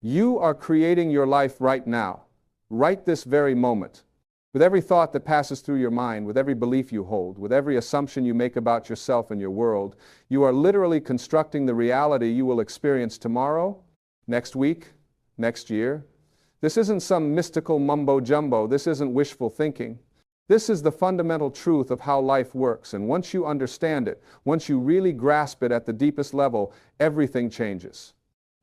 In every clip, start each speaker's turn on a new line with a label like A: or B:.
A: You are creating your life right now, right this very moment. With every thought that passes through your mind, with every belief you hold, with every assumption you make about yourself and your world, you are literally constructing the reality you will experience tomorrow, next week, next year. This isn't some mystical mumbo-jumbo. This isn't wishful thinking. This is the fundamental truth of how life works, and once you understand it, once you really grasp it at the deepest level, everything changes.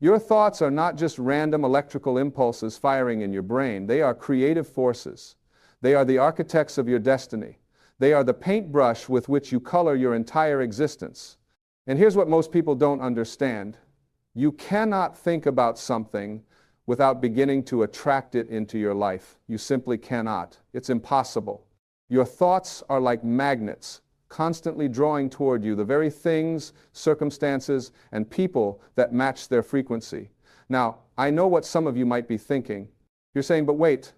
A: Your thoughts are not just random electrical impulses firing in your brain. They are creative forces. They are the architects of your destiny. They are the paintbrush with which you color your entire existence. And here's what most people don't understand. You cannot think about something without beginning to attract it into your life. You simply cannot. It's impossible. Your thoughts are like magnets, constantly drawing toward you the very things, circumstances, and people that match their frequency. Now, I know what some of you might be thinking. You're saying, but wait,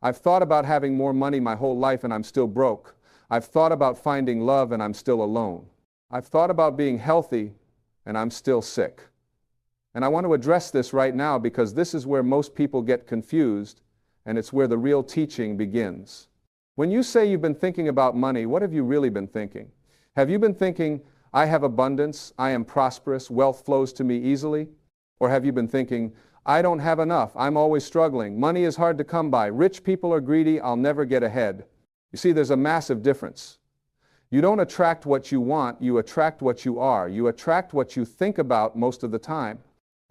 A: I've thought about having more money my whole life and I'm still broke. I've thought about finding love and I'm still alone. I've thought about being healthy and I'm still sick. And I want to address this right now because this is where most people get confused, and it's where the real teaching begins. When you say you've been thinking about money, what have you really been thinking? Have you been thinking, I have abundance, I am prosperous, wealth flows to me easily? Or have you been thinking, I don't have enough, I'm always struggling, money is hard to come by, rich people are greedy, I'll never get ahead? You see, there's a massive difference. You don't attract what you want, you attract what you are. You attract what you think about most of the time.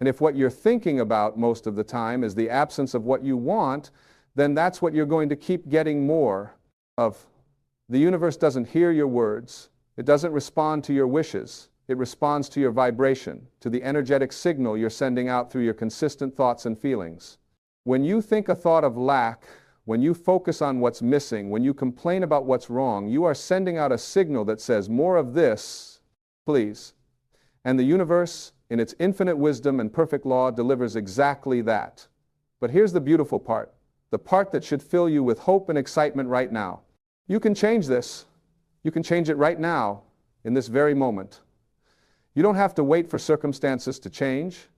A: And if what you're thinking about most of the time is the absence of what you want, then that's what you're going to keep getting more of. The universe doesn't hear your words. It doesn't respond to your wishes. It responds to your vibration, to the energetic signal you're sending out through your consistent thoughts and feelings. When you think a thought of lack, when you focus on what's missing, when you complain about what's wrong, you are sending out a signal that says, more of this, please. And the universe, in its infinite wisdom and perfect law, delivers exactly that. But here's the beautiful part, the part that should fill you with hope and excitement right now. You can change this. You can change it right now, in this very moment. You don't have to wait for circumstances to change.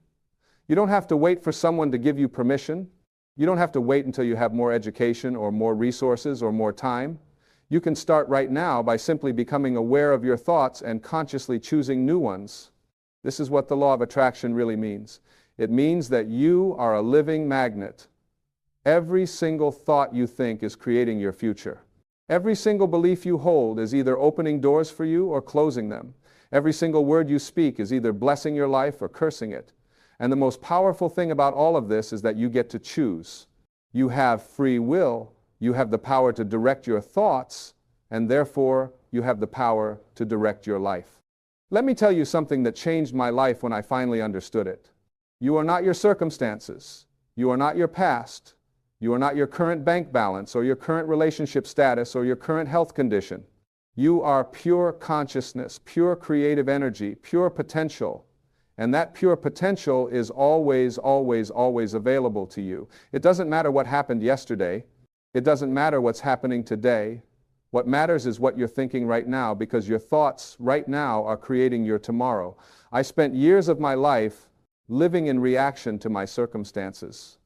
A: You don't have to wait for someone to give you permission. You don't have to wait until you have more education or more resources or more time. You can start right now by simply becoming aware of your thoughts and consciously choosing new ones. This is what the law of attraction really means. It means that you are a living magnet. Every single thought you think is creating your future. Every single belief you hold is either opening doors for you or closing them. Every single word you speak is either blessing your life or cursing it. And the most powerful thing about all of this is that you get to choose. You have free will. You have the power to direct your thoughts, and therefore you have the power to direct your life. Let me tell you something that changed my life when I finally understood it. You are not your circumstances. You are not your past. You are not your current bank balance or your current relationship status or your current health condition. You are pure consciousness, pure creative energy, pure potential. And that pure potential is always, always, always available to you. It doesn't matter what happened yesterday. It doesn't matter what's happening today. What matters is what you're thinking right now, because your thoughts right now are creating your tomorrow. I spent years of my life living in reaction to my circumstances.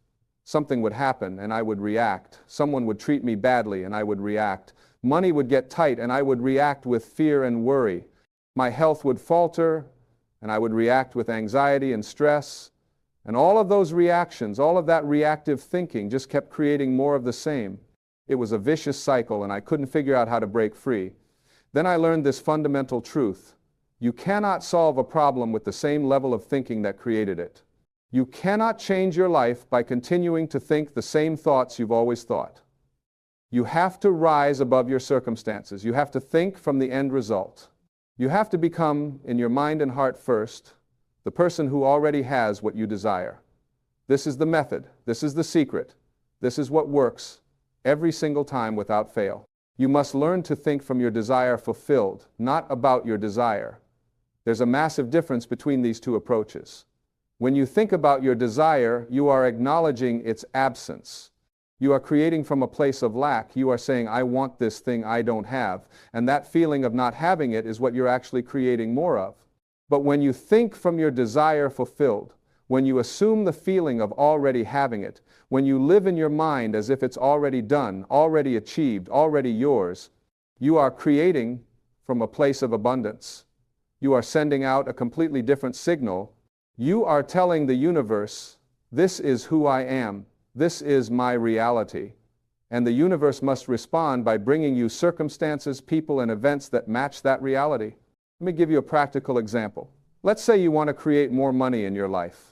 A: Something would happen and I would react. Someone would treat me badly and I would react. Money would get tight and I would react with fear and worry. My health would falter and I would react with anxiety and stress. And all of those reactions, all of that reactive thinking just kept creating more of the same. It was a vicious cycle and I couldn't figure out how to break free. Then I learned this fundamental truth. You cannot solve a problem with the same level of thinking that created it. You cannot change your life by continuing to think the same thoughts you've always thought. You have to rise above your circumstances. You have to think from the end result. You have to become, in your mind and heart first, the person who already has what you desire. This is the method. This is the secret. This is what works every single time without fail. You must learn to think from your desire fulfilled, not about your desire. There's a massive difference between these two approaches. When you think about your desire, you are acknowledging its absence. You are creating from a place of lack. You are saying, I want this thing I don't have. And that feeling of not having it is what you're actually creating more of. But when you think from your desire fulfilled, when you assume the feeling of already having it, when you live in your mind as if it's already done, already achieved, already yours, you are creating from a place of abundance. You are sending out a completely different signal. You are telling the universe, this is who I am, this is my reality. And the universe must respond by bringing you circumstances, people, and events that match that reality. Let me give you a practical example. Let's say you want to create more money in your life.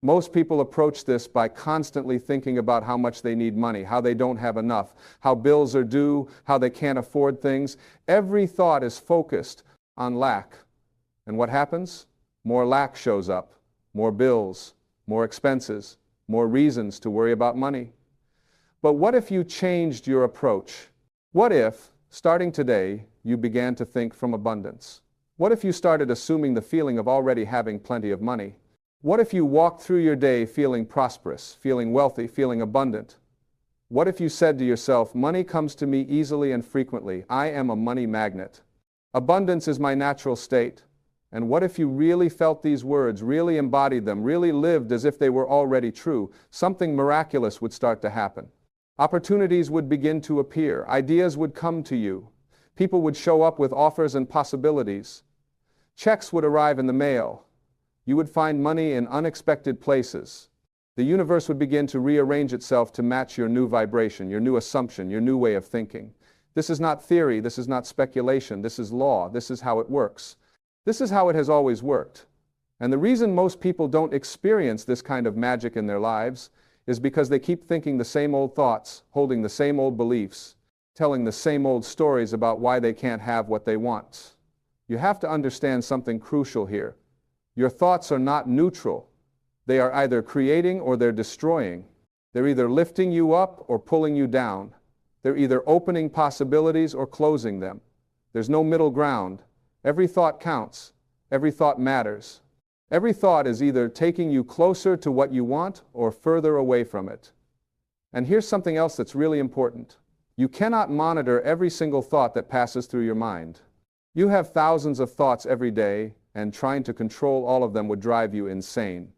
A: Most people approach this by constantly thinking about how much they need money, how they don't have enough, how bills are due, how they can't afford things. Every thought is focused on lack. And what happens? More lack shows up, more bills, more expenses, more reasons to worry about money. But what if you changed your approach? What if, starting today, you began to think from abundance? What if you started assuming the feeling of already having plenty of money? What if you walked through your day feeling prosperous, feeling wealthy, feeling abundant? What if you said to yourself, money comes to me easily and frequently. I am a money magnet. Abundance is my natural state. And what if you really felt these words, really embodied them, really lived as if they were already true? Something miraculous would start to happen. Opportunities would begin to appear. Ideas would come to you. People would show up with offers and possibilities. Checks would arrive in the mail. You would find money in unexpected places. The universe would begin to rearrange itself to match your new vibration, your new assumption, your new way of thinking. This is not theory, this is not speculation, this is law, this is how it works. This is how it has always worked. And the reason most people don't experience this kind of magic in their lives is because they keep thinking the same old thoughts, holding the same old beliefs, telling the same old stories about why they can't have what they want. You have to understand something crucial here. Your thoughts are not neutral. They are either creating or they're destroying. They're either lifting you up or pulling you down. They're either opening possibilities or closing them. There's no middle ground. Every thought counts. Every thought matters. Every thought is either taking you closer to what you want or further away from it. And here's something else that's really important. You cannot monitor every single thought that passes through your mind. You have thousands of thoughts every day, and trying to control all of them would drive you insane.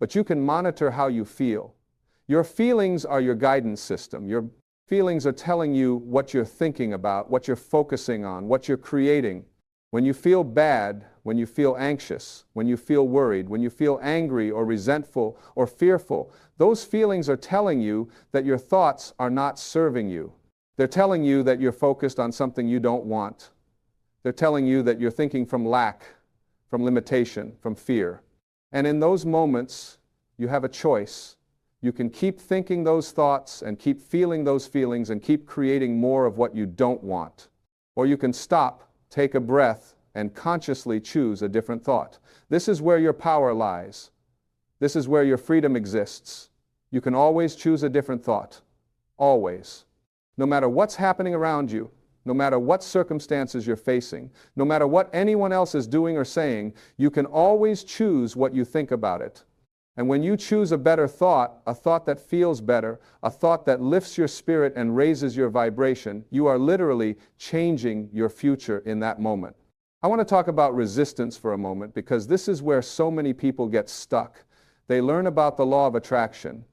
A: But you can monitor how you feel. Your feelings are your guidance system. Your feelings are telling you what you're thinking about, what you're focusing on, what you're creating. When you feel bad, when you feel anxious, when you feel worried, when you feel angry or resentful or fearful, those feelings are telling you that your thoughts are not serving you. They're telling you that you're focused on something you don't want. They're telling you that you're thinking from lack, from limitation, from fear. And in those moments, you have a choice. You can keep thinking those thoughts and keep feeling those feelings and keep creating more of what you don't want. Or you can stop, take a breath, and consciously choose a different thought. This is where your power lies. This is where your freedom exists. You can always choose a different thought. Always. No matter what's happening around you, no matter what circumstances you're facing, no matter what anyone else is doing or saying, you can always choose what you think about it. And when you choose a better thought, a thought that feels better, a thought that lifts your spirit and raises your vibration, you are literally changing your future in that moment. I want to talk about resistance for a moment because this is where so many people get stuck. They learn about the law of attraction.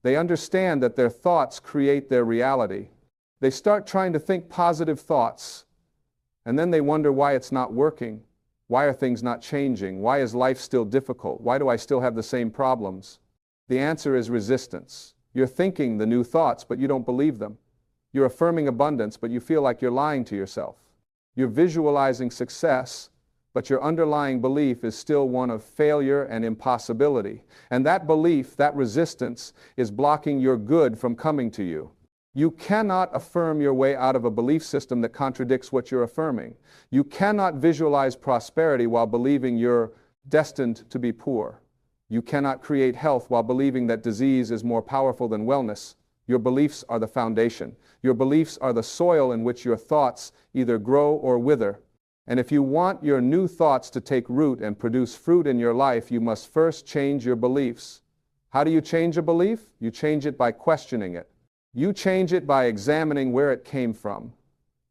A: They understand that their thoughts create their reality. They start trying to think positive thoughts, and then they wonder why it's not working. Why are things not changing? Why is life still difficult? Why do I still have the same problems? The answer is resistance. You're thinking the new thoughts, but you don't believe them. You're affirming abundance, but you feel like you're lying to yourself. You're visualizing success, but your underlying belief is still one of failure and impossibility. And that belief, that resistance, is blocking your good from coming to you. You cannot affirm your way out of a belief system that contradicts what you're affirming. You cannot visualize prosperity while believing you're destined to be poor. You cannot create health while believing that disease is more powerful than wellness. Your beliefs are the foundation. Your beliefs are the soil in which your thoughts either grow or wither. And if you want your new thoughts to take root and produce fruit in your life, you must first change your beliefs. How do you change a belief? You change it by questioning it. You change it by examining where it came from.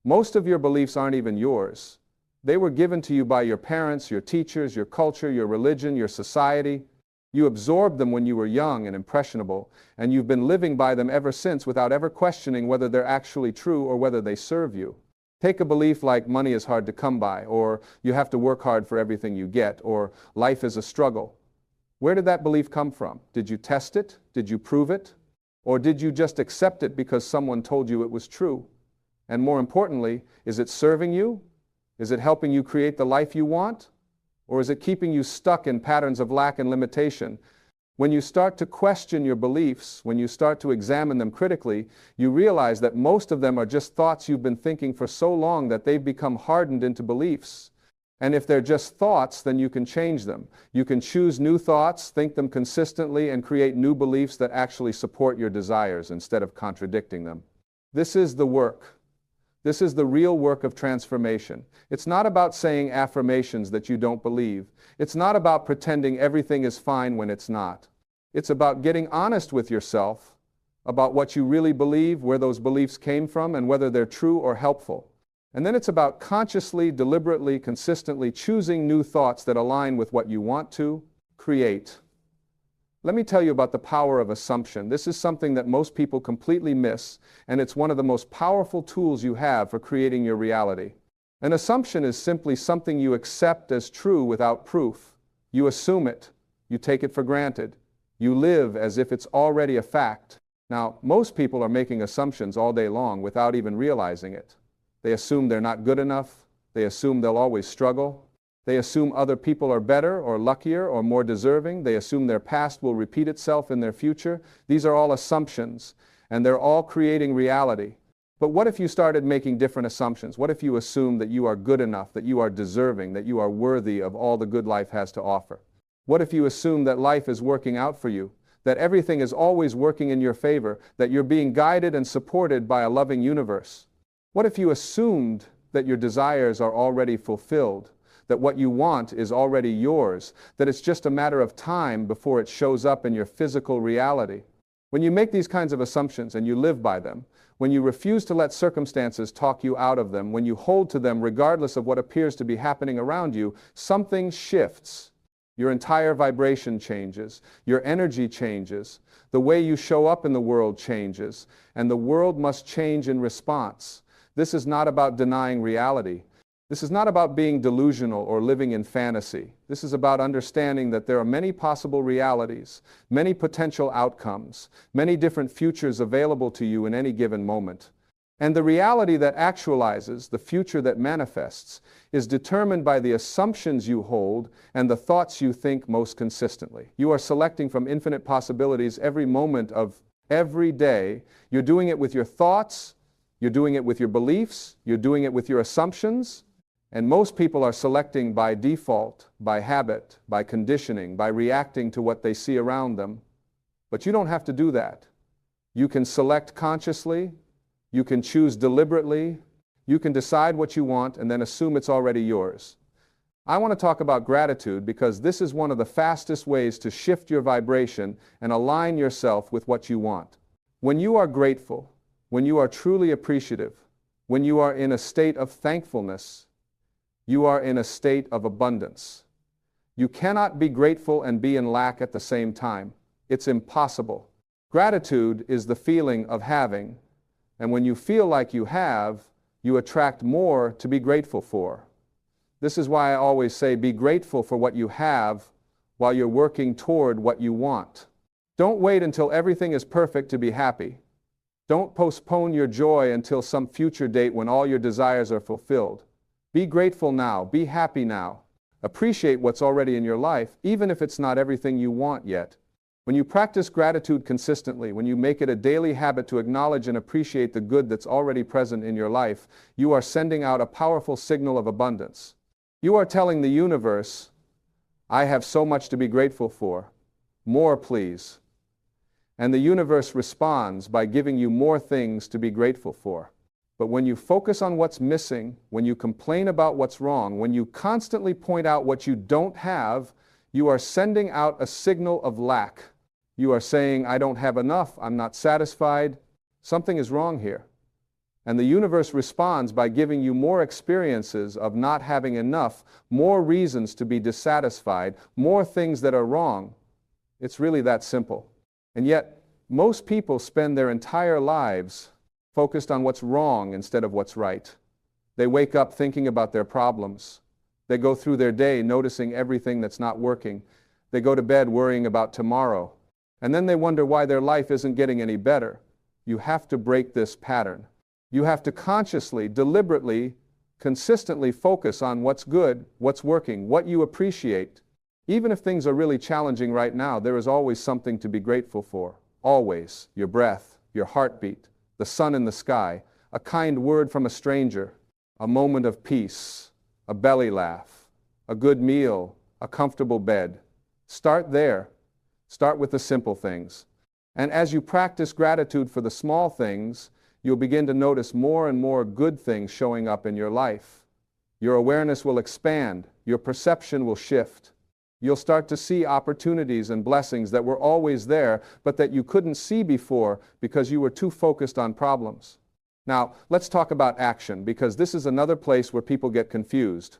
A: Most of your beliefs aren't even yours. They were given to you by your parents, your teachers, your culture, your religion, your society. You absorbed them when you were young and impressionable, and you've been living by them ever since without ever questioning whether they're actually true or whether they serve you. Take a belief like money is hard to come by, or you have to work hard for everything you get, or life is a struggle. Where did that belief come from? Did you test it? Did you prove it? Or did you just accept it because someone told you it was true? And more importantly, is it serving you? Is it helping you create the life you want? Or is it keeping you stuck in patterns of lack and limitation? When you start to question your beliefs, when you start to examine them critically, you realize that most of them are just thoughts you've been thinking for so long that they've become hardened into beliefs. And if they're just thoughts, then you can change them. You can choose new thoughts, think them consistently, and create new beliefs that actually support your desires instead of contradicting them. This is the work. This is the real work of transformation. It's not about saying affirmations that you don't believe. It's not about pretending everything is fine when it's not. It's about getting honest with yourself about what you really believe, where those beliefs came from, and whether they're true or helpful. And then it's about consciously, deliberately, consistently choosing new thoughts that align with what you want to create. Let me tell you about the power of assumption. This is something that most people completely miss, and it's one of the most powerful tools you have for creating your reality. An assumption is simply something you accept as true without proof. You assume it. You take it for granted. You live as if it's already a fact. Now, most people are making assumptions all day long without even realizing it. They assume they're not good enough. They assume they'll always struggle. They assume other people are better or luckier or more deserving. They assume their past will repeat itself in their future. These are all assumptions, and they're all creating reality. But what if you started making different assumptions? What if you assume that you are good enough, that you are deserving, that you are worthy of all the good life has to offer? What if you assume that life is working out for you, that everything is always working in your favor, that you're being guided and supported by a loving universe? What if you assumed that your desires are already fulfilled, that what you want is already yours, that it's just a matter of time before it shows up in your physical reality? When you make these kinds of assumptions and you live by them, when you refuse to let circumstances talk you out of them, when you hold to them regardless of what appears to be happening around you, something shifts. Your entire vibration changes, your energy changes, the way you show up in the world changes, and the world must change in response. This is not about denying reality. This is not about being delusional or living in fantasy. This is about understanding that there are many possible realities, many potential outcomes, many different futures available to you in any given moment. And the reality that actualizes, the future that manifests, is determined by the assumptions you hold and the thoughts you think most consistently. You are selecting from infinite possibilities every moment of every day. You're doing it with your thoughts, you're doing it with your beliefs, you're doing it with your assumptions. And most people are selecting by default, by habit, by conditioning, by reacting to what they see around them. But you don't have to do that. You can select consciously, you can choose deliberately, you can decide what you want and then assume it's already yours. I want to talk about gratitude because this is one of the fastest ways to shift your vibration and align yourself with what you want. When you are grateful, when you are truly appreciative, when you are in a state of thankfulness, you are in a state of abundance. You cannot be grateful and be in lack at the same time. It's impossible. Gratitude is the feeling of having, and when you feel like you have, you attract more to be grateful for. This is why I always say be grateful for what you have while you're working toward what you want. Don't wait until everything is perfect to be happy. Don't postpone your joy until some future date when all your desires are fulfilled. Be grateful now. Be happy now. Appreciate what's already in your life, even if it's not everything you want yet. When you practice gratitude consistently, when you make it a daily habit to acknowledge and appreciate the good that's already present in your life, you are sending out a powerful signal of abundance. You are telling the universe, I have so much to be grateful for. More, please. And the universe responds by giving you more things to be grateful for. But when you focus on what's missing, when you complain about what's wrong, when you constantly point out what you don't have, you are sending out a signal of lack. You are saying, I don't have enough, I'm not satisfied, something is wrong here. And the universe responds by giving you more experiences of not having enough, more reasons to be dissatisfied, more things that are wrong. It's really that simple. And yet, most people spend their entire lives focused on what's wrong instead of what's right. They wake up thinking about their problems. They go through their day noticing everything that's not working. They go to bed worrying about tomorrow. And then they wonder why their life isn't getting any better. You have to break this pattern. You have to consciously, deliberately, consistently focus on what's good, what's working, what you appreciate. Even if things are really challenging right now, there is always something to be grateful for. Always. Your breath, your heartbeat, the sun in the sky, a kind word from a stranger, a moment of peace, a belly laugh, a good meal, a comfortable bed. Start there. Start with the simple things. And as you practice gratitude for the small things, you'll begin to notice more and more good things showing up in your life. Your awareness will expand. Your perception will shift. You'll start to see opportunities and blessings that were always there, but that you couldn't see before because you were too focused on problems. Now, let's talk about action, because this is another place where people get confused.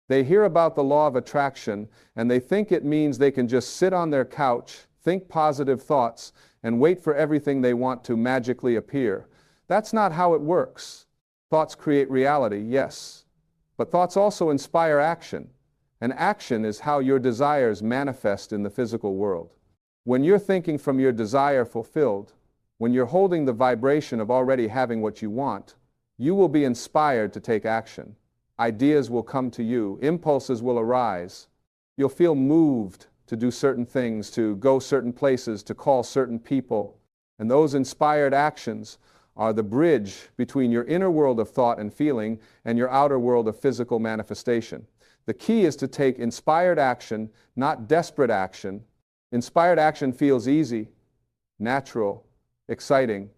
A: They hear about the law of attraction, and they think it means they can just sit on their couch, think positive thoughts, and wait for everything they want to magically appear. That's not how it works. Thoughts create reality, yes, but thoughts also inspire action. And action is how your desires manifest in the physical world. When you're thinking from your desire fulfilled, when you're holding the vibration of already having what you want, you will be inspired to take action. Ideas will come to you. Impulses will arise. You'll feel moved to do certain things, to go certain places, to call certain people. And those inspired actions are the bridge between your inner world of thought and feeling and your outer world of physical manifestation. The key is to take inspired action, not desperate action. Inspired action feels easy, natural, exciting.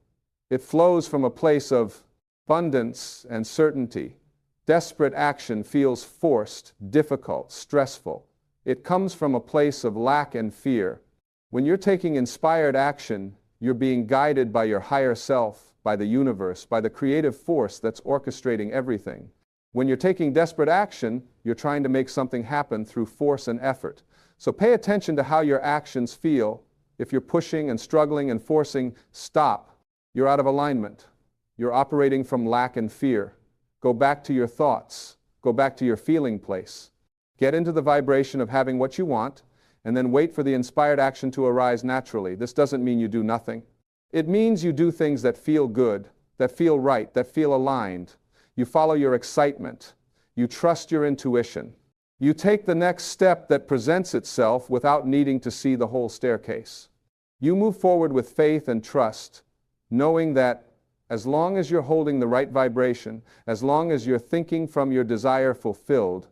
A: It flows from a place of abundance and certainty. Desperate action feels forced, difficult, stressful. It comes from a place of lack and fear. When you're taking inspired action, you're being guided by your higher self, by the universe, by the creative force that's orchestrating everything. When you're taking desperate action, you're trying to make something happen through force and effort. So pay attention to how your actions feel. If you're pushing and struggling and forcing, stop. You're out of alignment. You're operating from lack and fear. Go back to your thoughts. Go back to your feeling place. Get into the vibration of having what you want, and then wait for the inspired action to arise naturally. This doesn't mean you do nothing. It means you do things that feel good, that feel right, that feel aligned. You follow your excitement. You trust your intuition. You take the next step that presents itself without needing to see the whole staircase. You move forward with faith and trust, knowing that as long as you're holding the right vibration, as long as you're thinking from your desire fulfilled,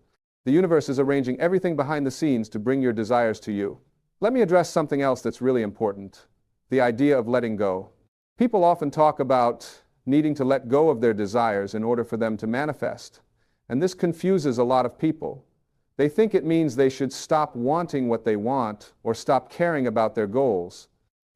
A: the universe is arranging everything behind the scenes to bring your desires to you. Let me address something else that's really important, the idea of letting go. People often talk about needing to let go of their desires in order for them to manifest. And this confuses a lot of people. They think it means they should stop wanting what they want or stop caring about their goals.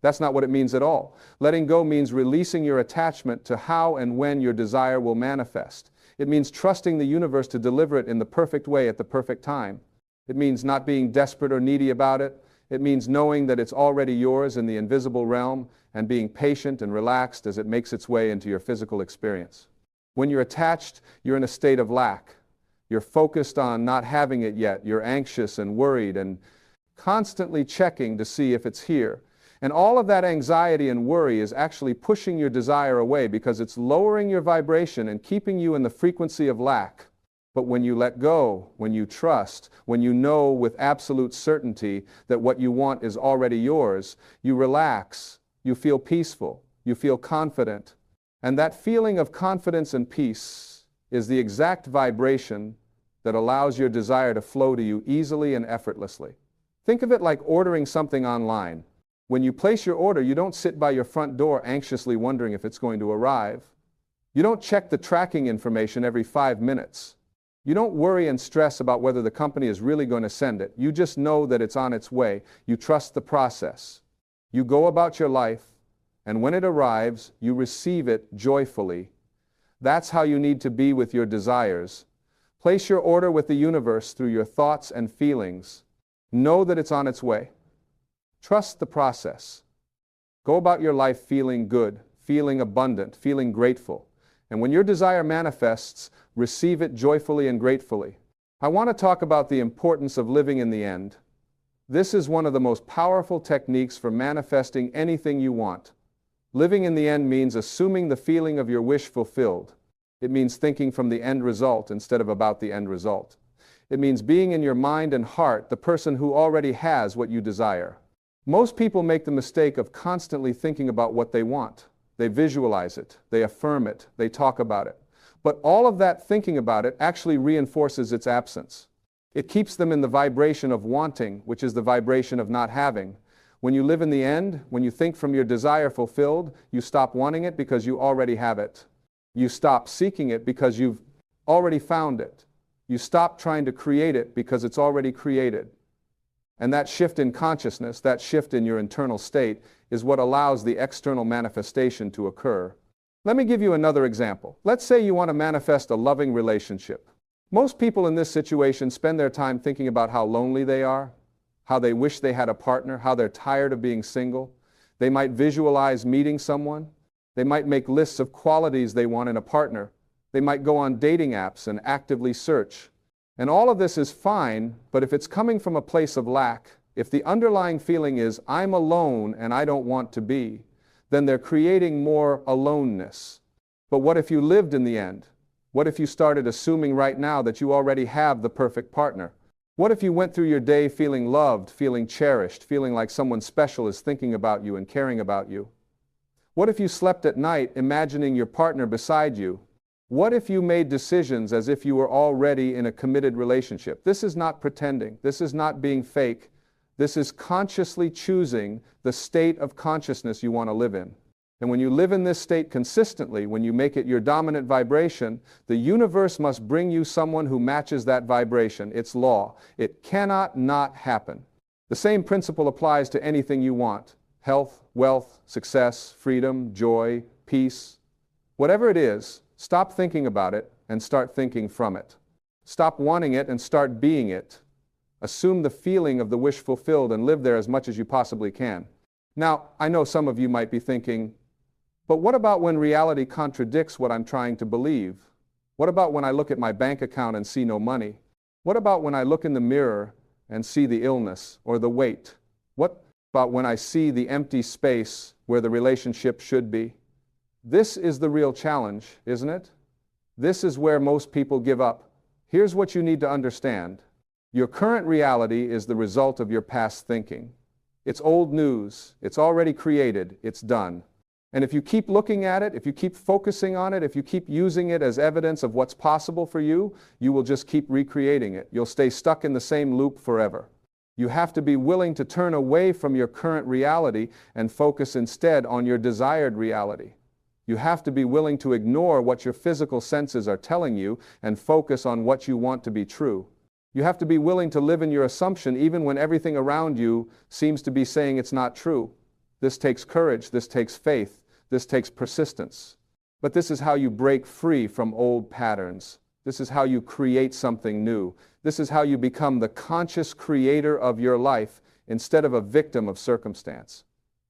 A: That's not what it means at all. Letting go means releasing your attachment to how and when your desire will manifest. It means trusting the universe to deliver it in the perfect way at the perfect time. It means not being desperate or needy about it. It means knowing that it's already yours in the invisible realm and being patient and relaxed as it makes its way into your physical experience. When you're attached, you're in a state of lack. You're focused on not having it yet. You're anxious and worried and constantly checking to see if it's here. And all of that anxiety and worry is actually pushing your desire away because it's lowering your vibration and keeping you in the frequency of lack. But when you let go, when you trust, when you know with absolute certainty that what you want is already yours, you relax, you feel peaceful, you feel confident. And that feeling of confidence and peace is the exact vibration that allows your desire to flow to you easily and effortlessly. Think of it like ordering something online. When you place your order, you don't sit by your front door anxiously wondering if it's going to arrive. You don't check the tracking information every 5 minutes. You don't worry and stress about whether the company is really going to send it. You just know that it's on its way. You trust the process. You go about your life, and when it arrives, you receive it joyfully. That's how you need to be with your desires. Place your order with the universe through your thoughts and feelings. Know that it's on its way. Trust the process. Go about your life feeling good, feeling abundant, feeling grateful. And when your desire manifests, receive it joyfully and gratefully. I want to talk about the importance of living in the end. This is one of the most powerful techniques for manifesting anything you want. Living in the end means assuming the feeling of your wish fulfilled. It means thinking from the end result instead of about the end result. It means being in your mind and heart the person who already has what you desire. Most people make the mistake of constantly thinking about what they want. They visualize it, they affirm it, they talk about it. But all of that thinking about it actually reinforces its absence. It keeps them in the vibration of wanting, which is the vibration of not having. When you live in the end, when you think from your desire fulfilled, you stop wanting it because you already have it. You stop seeking it because you've already found it. You stop trying to create it because it's already created. And that shift in consciousness, that shift in your internal state, is what allows the external manifestation to occur. Let me give you another example. Let's say you want to manifest a loving relationship. Most people in this situation spend their time thinking about how lonely they are, how they wish they had a partner, how they're tired of being single. They might visualize meeting someone. They might make lists of qualities they want in a partner. They might go on dating apps and actively search. And all of this is fine, but if it's coming from a place of lack, if the underlying feeling is, I'm alone and I don't want to be, then they're creating more aloneness. But what if you lived in the end? What if you started assuming right now that you already have the perfect partner? What if you went through your day feeling loved, feeling cherished, feeling like someone special is thinking about you and caring about you? What if you slept at night imagining your partner beside you? What if you made decisions as if you were already in a committed relationship? This is not pretending. This is not being fake. This is consciously choosing the state of consciousness you want to live in. And when you live in this state consistently, when you make it your dominant vibration, the universe must bring you someone who matches that vibration. It's law. It cannot not happen. The same principle applies to anything you want. Health, wealth, success, freedom, joy, peace. Whatever it is, stop thinking about it and start thinking from it. Stop wanting it and start being it. Assume the feeling of the wish fulfilled and live there as much as you possibly can. Now, I know some of you might be thinking, but what about when reality contradicts what I'm trying to believe? What about when I look at my bank account and see no money? What about when I look in the mirror and see the illness or the weight? What about when I see the empty space where the relationship should be? This is the real challenge, isn't it? This is where most people give up. Here's what you need to understand. Your current reality is the result of your past thinking. It's old news. It's already created. It's done. And if you keep looking at it, if you keep focusing on it, if you keep using it as evidence of what's possible for you, you will just keep recreating it. You'll stay stuck in the same loop forever. You have to be willing to turn away from your current reality and focus instead on your desired reality. You have to be willing to ignore what your physical senses are telling you and focus on what you want to be true. You have to be willing to live in your assumption even when everything around you seems to be saying it's not true. This takes courage, this takes faith, this takes persistence. But this is how you break free from old patterns. This is how you create something new. This is how you become the conscious creator of your life instead of a victim of circumstance.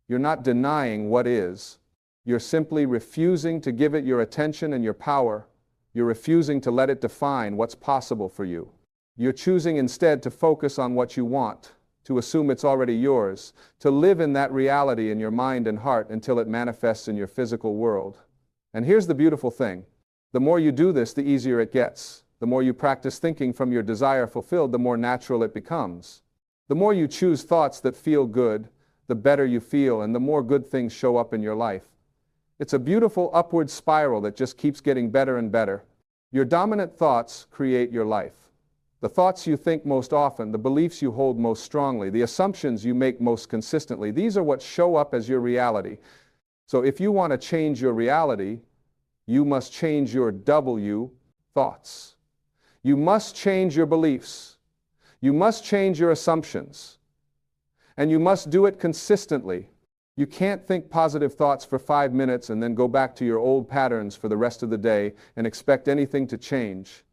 A: You're not denying what is. You're simply refusing to give it your attention and your power. You're refusing to let it define what's possible for you. You're choosing instead to focus on what you want, to assume it's already yours, to live in that reality in your mind and heart until it manifests in your physical world. And here's the beautiful thing. The more you do this, the easier it gets. The more you practice thinking from your desire fulfilled, the more natural it becomes. The more you choose thoughts that feel good, the better you feel, and the more good things show up in your life. It's a beautiful upward spiral that just keeps getting better and better. Your dominant thoughts create your life. The thoughts you think most often, the beliefs you hold most strongly, the assumptions you make most consistently, these are what show up as your reality. So if you want to change your reality, you must change your W thoughts. You must change your beliefs. You must change your assumptions. And you must do it consistently. You can't think positive thoughts for 5 minutes and then go back to your old patterns for the rest of the day and expect anything to change.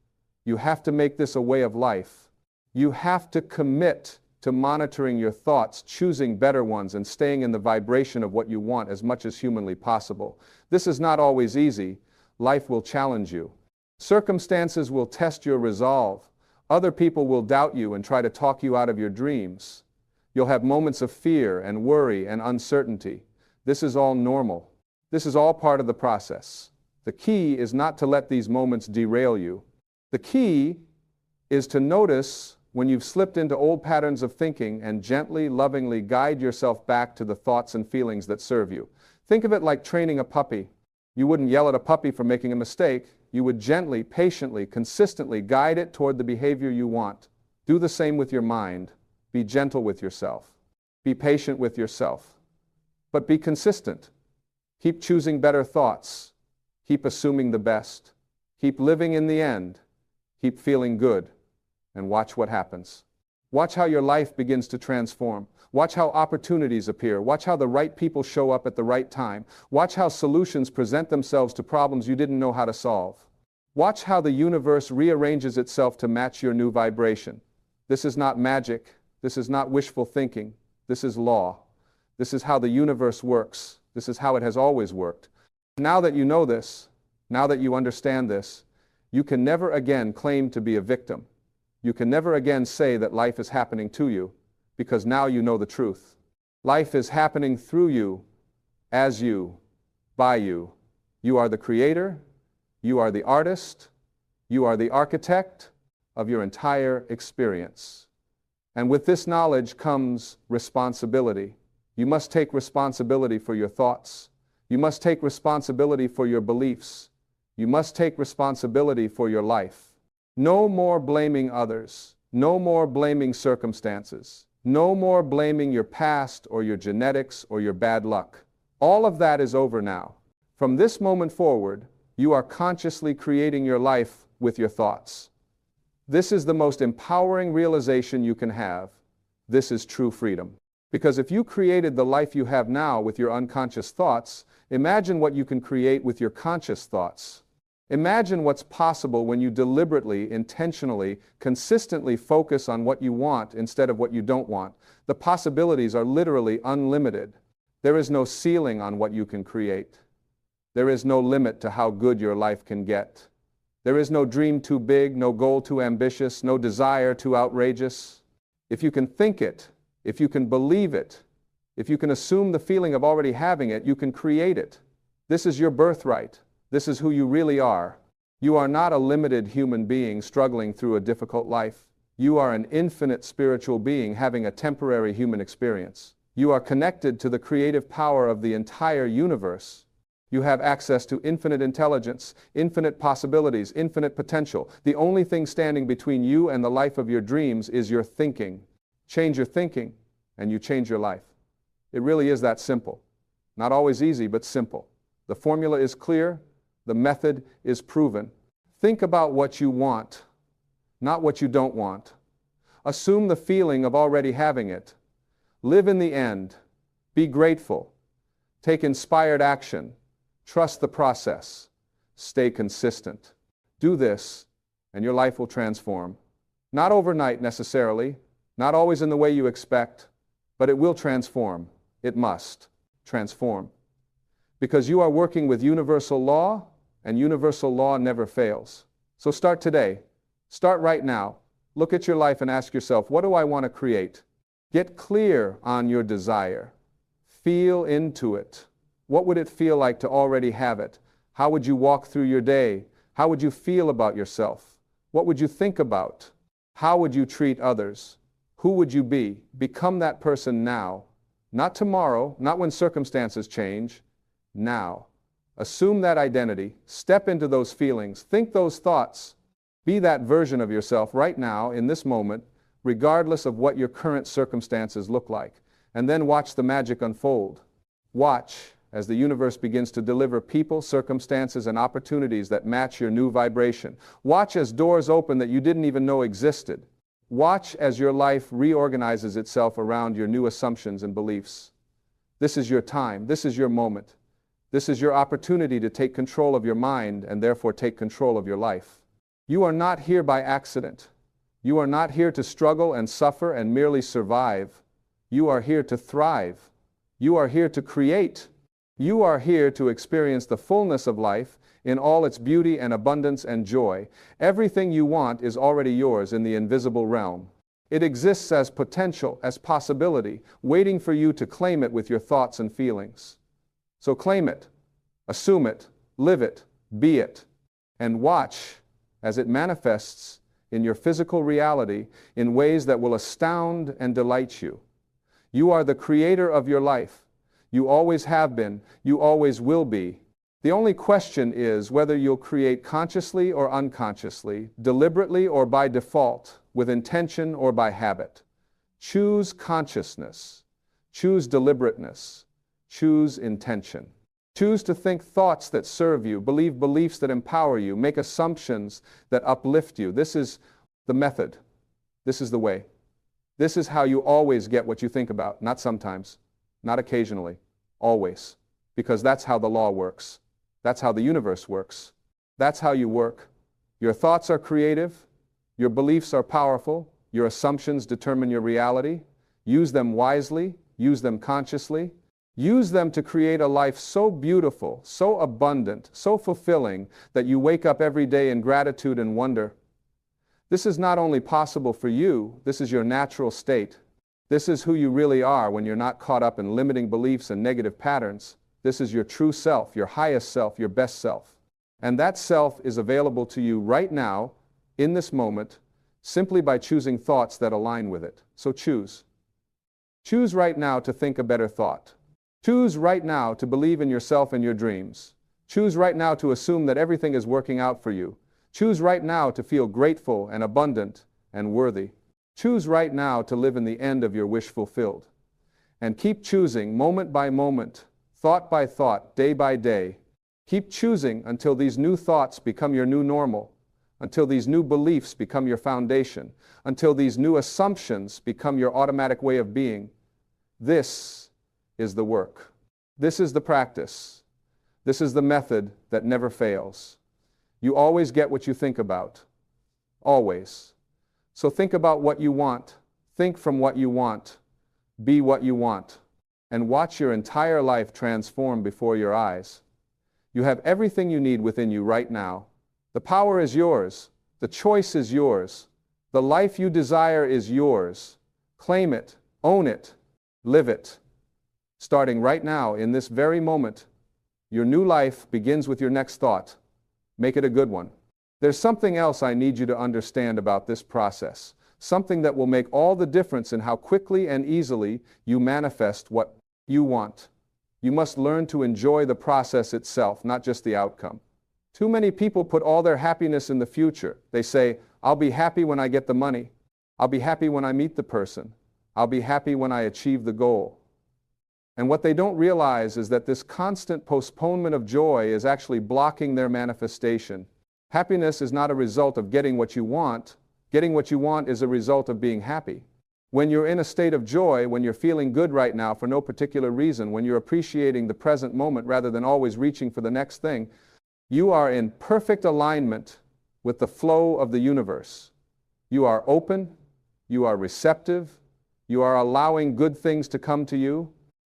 A: You have to make this a way of life. You have to commit to monitoring your thoughts, choosing better ones, and staying in the vibration of what you want as much as humanly possible. This is not always easy. Life will challenge you. Circumstances will test your resolve. Other people will doubt you and try to talk you out of your dreams. You'll have moments of fear and worry and uncertainty. This is all normal. This is all part of the process. The key is not to let these moments derail you. The key is to notice when you've slipped into old patterns of thinking and gently, lovingly guide yourself back to the thoughts and feelings that serve you. Think of it like training a puppy. You wouldn't yell at a puppy for making a mistake. You would gently, patiently, consistently guide it toward the behavior you want. Do the same with your mind. Be gentle with yourself. Be patient with yourself. But be consistent. Keep choosing better thoughts. Keep assuming the best. Keep living in the end. Keep feeling good. And watch what happens. Watch how your life begins to transform. Watch how opportunities appear. Watch how the right people show up at the right time. Watch how solutions present themselves to problems you didn't know how to solve. Watch how the universe rearranges itself to match your new vibration. This is not magic. This is not wishful thinking. This is law. This is how the universe works. This is how it has always worked. Now that you know this, now that you understand this, you can never again claim to be a victim. You can never again say that life is happening to you, because now you know the truth. Life is happening through you, as you, by you. You are the creator, you are the artist, you are the architect of your entire experience. And with this knowledge comes responsibility. You must take responsibility for your thoughts. You must take responsibility for your beliefs. You must take responsibility for your life. No more blaming others. No more blaming circumstances. No more blaming your past or your genetics or your bad luck. All of that is over now. From this moment forward, you are consciously creating your life with your thoughts. This is the most empowering realization you can have. This is true freedom. Because if you created the life you have now with your unconscious thoughts, imagine what you can create with your conscious thoughts. Imagine what's possible when you deliberately, intentionally, consistently focus on what you want instead of what you don't want. The possibilities are literally unlimited. There is no ceiling on what you can create. There is no limit to how good your life can get. There is no dream too big, no goal too ambitious, no desire too outrageous. If you can think it, if you can believe it, if you can assume the feeling of already having it, you can create it. This is your birthright. This is who you really are. You are not a limited human being struggling through a difficult life. You are an infinite spiritual being having a temporary human experience. You are connected to the creative power of the entire universe. You have access to infinite intelligence, infinite possibilities, infinite potential. The only thing standing between you and the life of your dreams is your thinking. Change your thinking, and you change your life. It really is that simple. Not always easy, but simple. The formula is clear. The method is proven. Think about what you want, not what you don't want. Assume the feeling of already having it. Live in the end. Be grateful. Take inspired action. Trust the process. Stay consistent. Do this, and your life will transform. Not overnight necessarily, not always in the way you expect, but it will transform. It must transform. Because you are working with universal law, and universal law never fails. So start today. Start right now. Look at your life and ask yourself, what do I want to create? Get clear on your desire. Feel into it. What would it feel like to already have it? How would you walk through your day? How would you feel about yourself? What would you think about? How would you treat others? Who would you be? Become that person now. Not tomorrow, not when circumstances change. Now. Assume that identity. Step into those feelings. Think those thoughts. Be that version of yourself right now, in this moment, regardless of what your current circumstances look like. And then watch the magic unfold. Watch as the universe begins to deliver people, circumstances, and opportunities that match your new vibration. Watch as doors open that you didn't even know existed. Watch as your life reorganizes itself around your new assumptions and beliefs. This is your time. This is your moment. This is your opportunity to take control of your mind and therefore take control of your life. You are not here by accident. You are not here to struggle and suffer and merely survive. You are here to thrive. You are here to create. You are here to experience the fullness of life in all its beauty and abundance and joy. Everything you want is already yours in the invisible realm. It exists as potential, as possibility, waiting for you to claim it with your thoughts and feelings. So claim it, assume it, live it, be it, and watch as it manifests in your physical reality in ways that will astound and delight you. You are the creator of your life. You always have been. You always will be. The only question is whether you'll create consciously or unconsciously, deliberately or by default, with intention or by habit. Choose consciousness. Choose deliberateness. Choose intention. Choose to think thoughts that serve you, believe beliefs that empower you, make assumptions that uplift you. This is the method. This is the way. This is how you always get what you think about, not sometimes, not occasionally, always. Because that's how the law works. That's how the universe works. That's how you work. Your thoughts are creative. Your beliefs are powerful. Your assumptions determine your reality. Use them wisely. Use them consciously. Use them to create a life so beautiful, so abundant, so fulfilling that you wake up every day in gratitude and wonder. This is not only possible for you, this is your natural state. This is who you really are when you're not caught up in limiting beliefs and negative patterns. This is your true self, your highest self, your best self. And that self is available to you right now, in this moment, simply by choosing thoughts that align with it. So choose. Choose right now to think a better thought. Choose right now to believe in yourself and your dreams. Choose right now to assume that everything is working out for you. Choose right now to feel grateful and abundant and worthy. Choose right now to live in the end of your wish fulfilled. And keep choosing moment by moment, thought by thought, day by day. Keep choosing until these new thoughts become your new normal, until these new beliefs become your foundation, until these new assumptions become your automatic way of being. This is the work. This is the practice. This is the method that never fails. You always get what you think about. Always. So think about what you want. Think from what you want. Be what you want. And watch your entire life transform before your eyes. You have everything you need within you right now. The power is yours. The choice is yours. The life you desire is yours. Claim it. Own it. Live it. Starting right now, in this very moment, your new life begins with your next thought. Make it a good one. There's something else I need you to understand about this process, something that will make all the difference in how quickly and easily you manifest what you want. You must learn to enjoy the process itself, not just the outcome. Too many people put all their happiness in the future. They say, I'll be happy when I get the money. I'll be happy when I meet the person. I'll be happy when I achieve the goal. And what they don't realize is that this constant postponement of joy is actually blocking their manifestation. Happiness is not a result of getting what you want. Getting what you want is a result of being happy. When you're in a state of joy, when you're feeling good right now for no particular reason, when you're appreciating the present moment rather than always reaching for the next thing, you are in perfect alignment with the flow of the universe. You are open, you are receptive, you are allowing good things to come to you.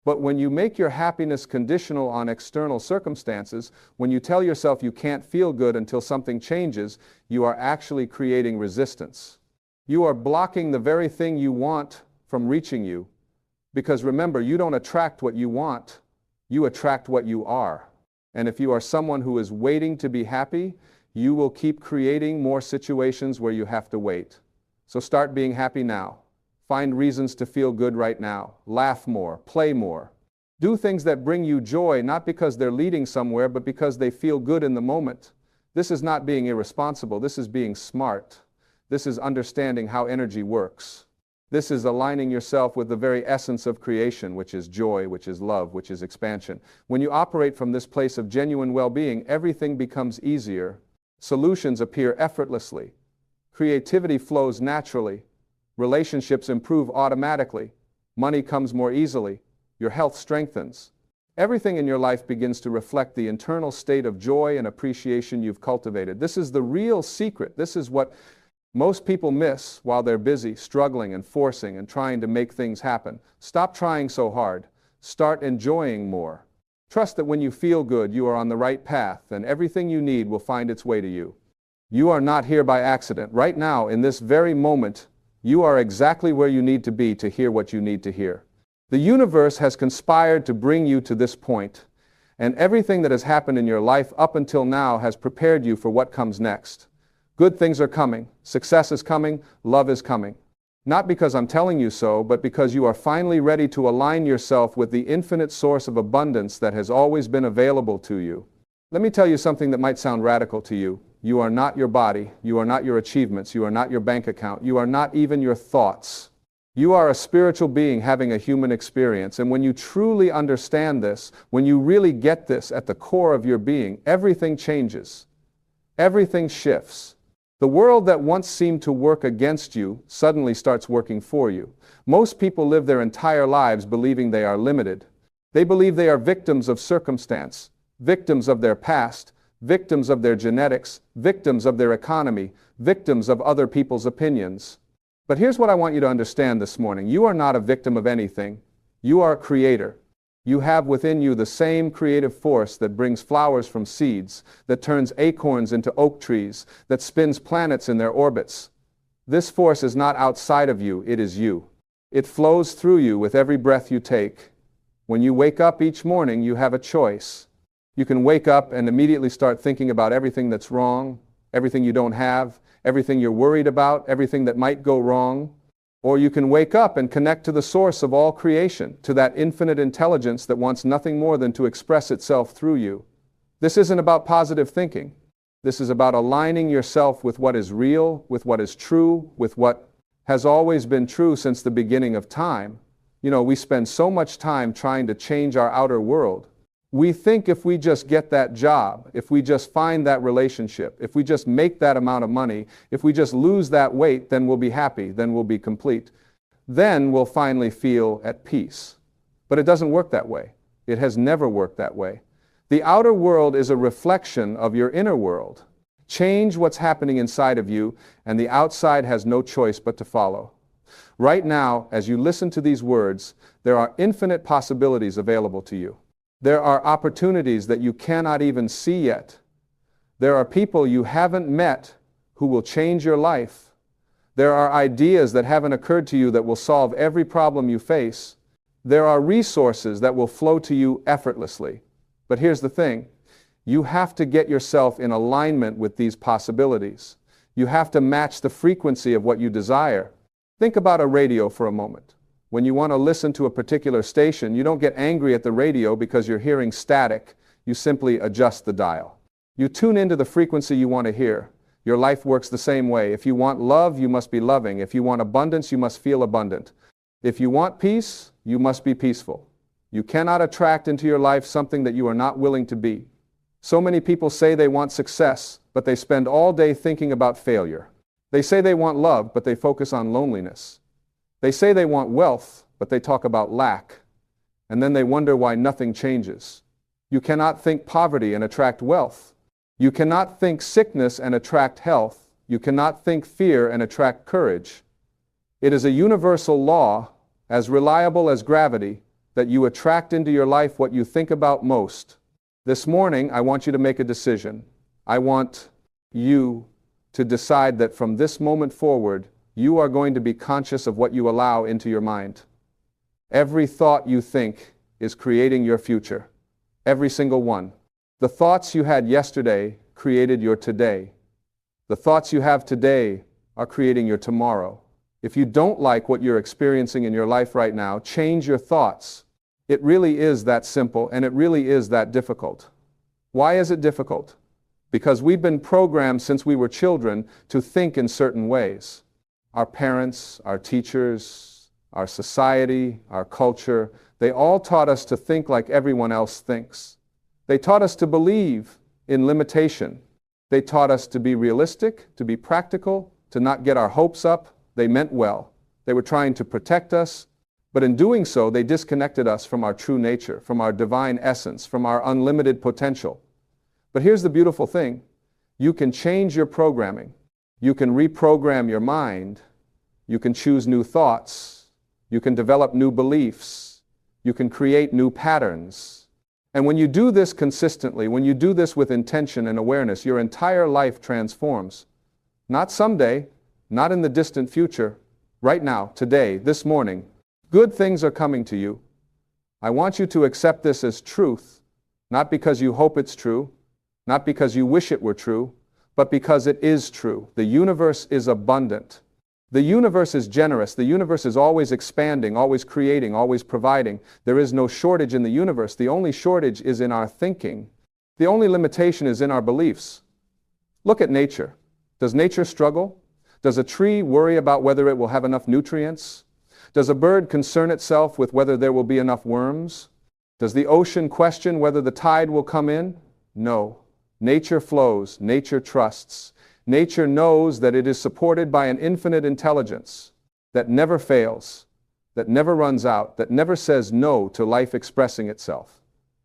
A: But when you make your happiness conditional on external circumstances, when you tell yourself you can't feel good until something changes, you are actually creating resistance. You are blocking the very thing you want from reaching you. Because remember, you don't attract what you want, you attract what you are. And if you are someone who is waiting to be happy, you will keep creating more situations where you have to wait. So start being happy now. Find reasons to feel good right now. Laugh more, play more. Do things that bring you joy, not because they're leading somewhere, but because they feel good in the moment. This is not being irresponsible. This is being smart. This is understanding how energy works. This is aligning yourself with the very essence of creation, which is joy, which is love, which is expansion. When you operate from this place of genuine well-being, everything becomes easier. Solutions appear effortlessly. Creativity flows naturally. Relationships improve automatically. Money comes more easily. Your health strengthens. Everything in your life begins to reflect the internal state of joy and appreciation you've cultivated. This is the real secret. This is what Most people miss while they're busy, struggling and forcing and trying to make things happen. Stop trying so hard. Start enjoying more. Trust that when you feel good, you are on the right path, and everything you need will find its way to you. You are not here by accident. Right now, in this very moment, you are exactly where you need to be to hear what you need to hear. The universe has conspired to bring you to this point, and everything that has happened in your life up until now has prepared you for what comes next. Good things are coming, success is coming, love is coming. Not because I'm telling you so, but because you are finally ready to align yourself with the infinite source of abundance that has always been available to you. Let me tell you something that might sound radical to you. You are not your body, you are not your achievements, you are not your bank account, you are not even your thoughts. You are a spiritual being having a human experience, and when you truly understand this, when you really get this at the core of your being, everything changes. Everything shifts. The world that once seemed to work against you suddenly starts working for you. Most people live their entire lives believing they are limited. They believe they are victims of circumstance, victims of their past, victims of their genetics, victims of their economy, victims of other people's opinions. But here's what I want you to understand this morning. You are not a victim of anything. You are a creator. You have within you the same creative force that brings flowers from seeds, that turns acorns into oak trees, that spins planets in their orbits. This force is not outside of you, it is you. It flows through you with every breath you take. When you wake up each morning, you have a choice. You can wake up and immediately start thinking about everything that's wrong, everything you don't have, everything you're worried about, everything that might go wrong. Or you can wake up and connect to the source of all creation, to that infinite intelligence that wants nothing more than to express itself through you. This isn't about positive thinking. This is about aligning yourself with what is real, with what is true, with what has always been true since the beginning of time. You know, we spend so much time trying to change our outer world. We think if we just get that job, if we just find that relationship, if we just make that amount of money, if we just lose that weight, then we'll be happy, then we'll be complete. Then we'll finally feel at peace. But it doesn't work that way. It has never worked that way. The outer world is a reflection of your inner world. Change what's happening inside of you, and the outside has no choice but to follow. Right now, as you listen to these words, there are infinite possibilities available to you. There are opportunities that you cannot even see yet. There are people you haven't met who will change your life. There are ideas that haven't occurred to you that will solve every problem you face. There are resources that will flow to you effortlessly. But here's the thing. You have to get yourself in alignment with these possibilities. You have to match the frequency of what you desire. Think about a radio for a moment. When you want to listen to a particular station, you don't get angry at the radio because you're hearing static. You simply adjust the dial. You tune into the frequency you want to hear. Your life works the same way. If you want love, you must be loving. If you want abundance, you must feel abundant. If you want peace, you must be peaceful. You cannot attract into your life something that you are not willing to be. So many people say they want success, but they spend all day thinking about failure. They say they want love, but they focus on loneliness. They say they want wealth, but they talk about lack. And then they wonder why nothing changes. You cannot think poverty and attract wealth. You cannot think sickness and attract health. You cannot think fear and attract courage. It is a universal law, as reliable as gravity, that you attract into your life what you think about most. This morning, I want you to make a decision. I want you to decide that from this moment forward, you are going to be conscious of what you allow into your mind. Every thought you think is creating your future. Every single one. The thoughts you had yesterday created your today. The thoughts you have today are creating your tomorrow. If you don't like what you're experiencing in your life right now, change your thoughts. It really is that simple, and it really is that difficult. Why is it difficult? Because we've been programmed since we were children to think in certain ways. Our parents, our teachers, our society, our culture, they all taught us to think like everyone else thinks. They taught us to believe in limitation. They taught us to be realistic, to be practical, to not get our hopes up. They meant well. They were trying to protect us, but in doing so, they disconnected us from our true nature, from our divine essence, from our unlimited potential. But here's the beautiful thing. You can change your programming. You can reprogram your mind. You can choose new thoughts. You can develop new beliefs. You can create new patterns. And when you do this consistently, when you do this with intention and awareness, your entire life transforms. Not someday, not in the distant future, right now, today, this morning. Good things are coming to you. I want you to accept this as truth, not because you hope it's true, not because you wish it were true, but because it is true. The universe is abundant. The universe is generous. The universe is always expanding, always creating, always providing. There is no shortage in the universe. The only shortage is in our thinking. The only limitation is in our beliefs. Look at nature. Does nature struggle? Does a tree worry about whether it will have enough nutrients? Does a bird concern itself with whether there will be enough worms? Does the ocean question whether the tide will come in? No. Nature flows. Nature trusts. Nature knows that it is supported by an infinite intelligence that never fails, that never runs out, that never says no to life expressing itself.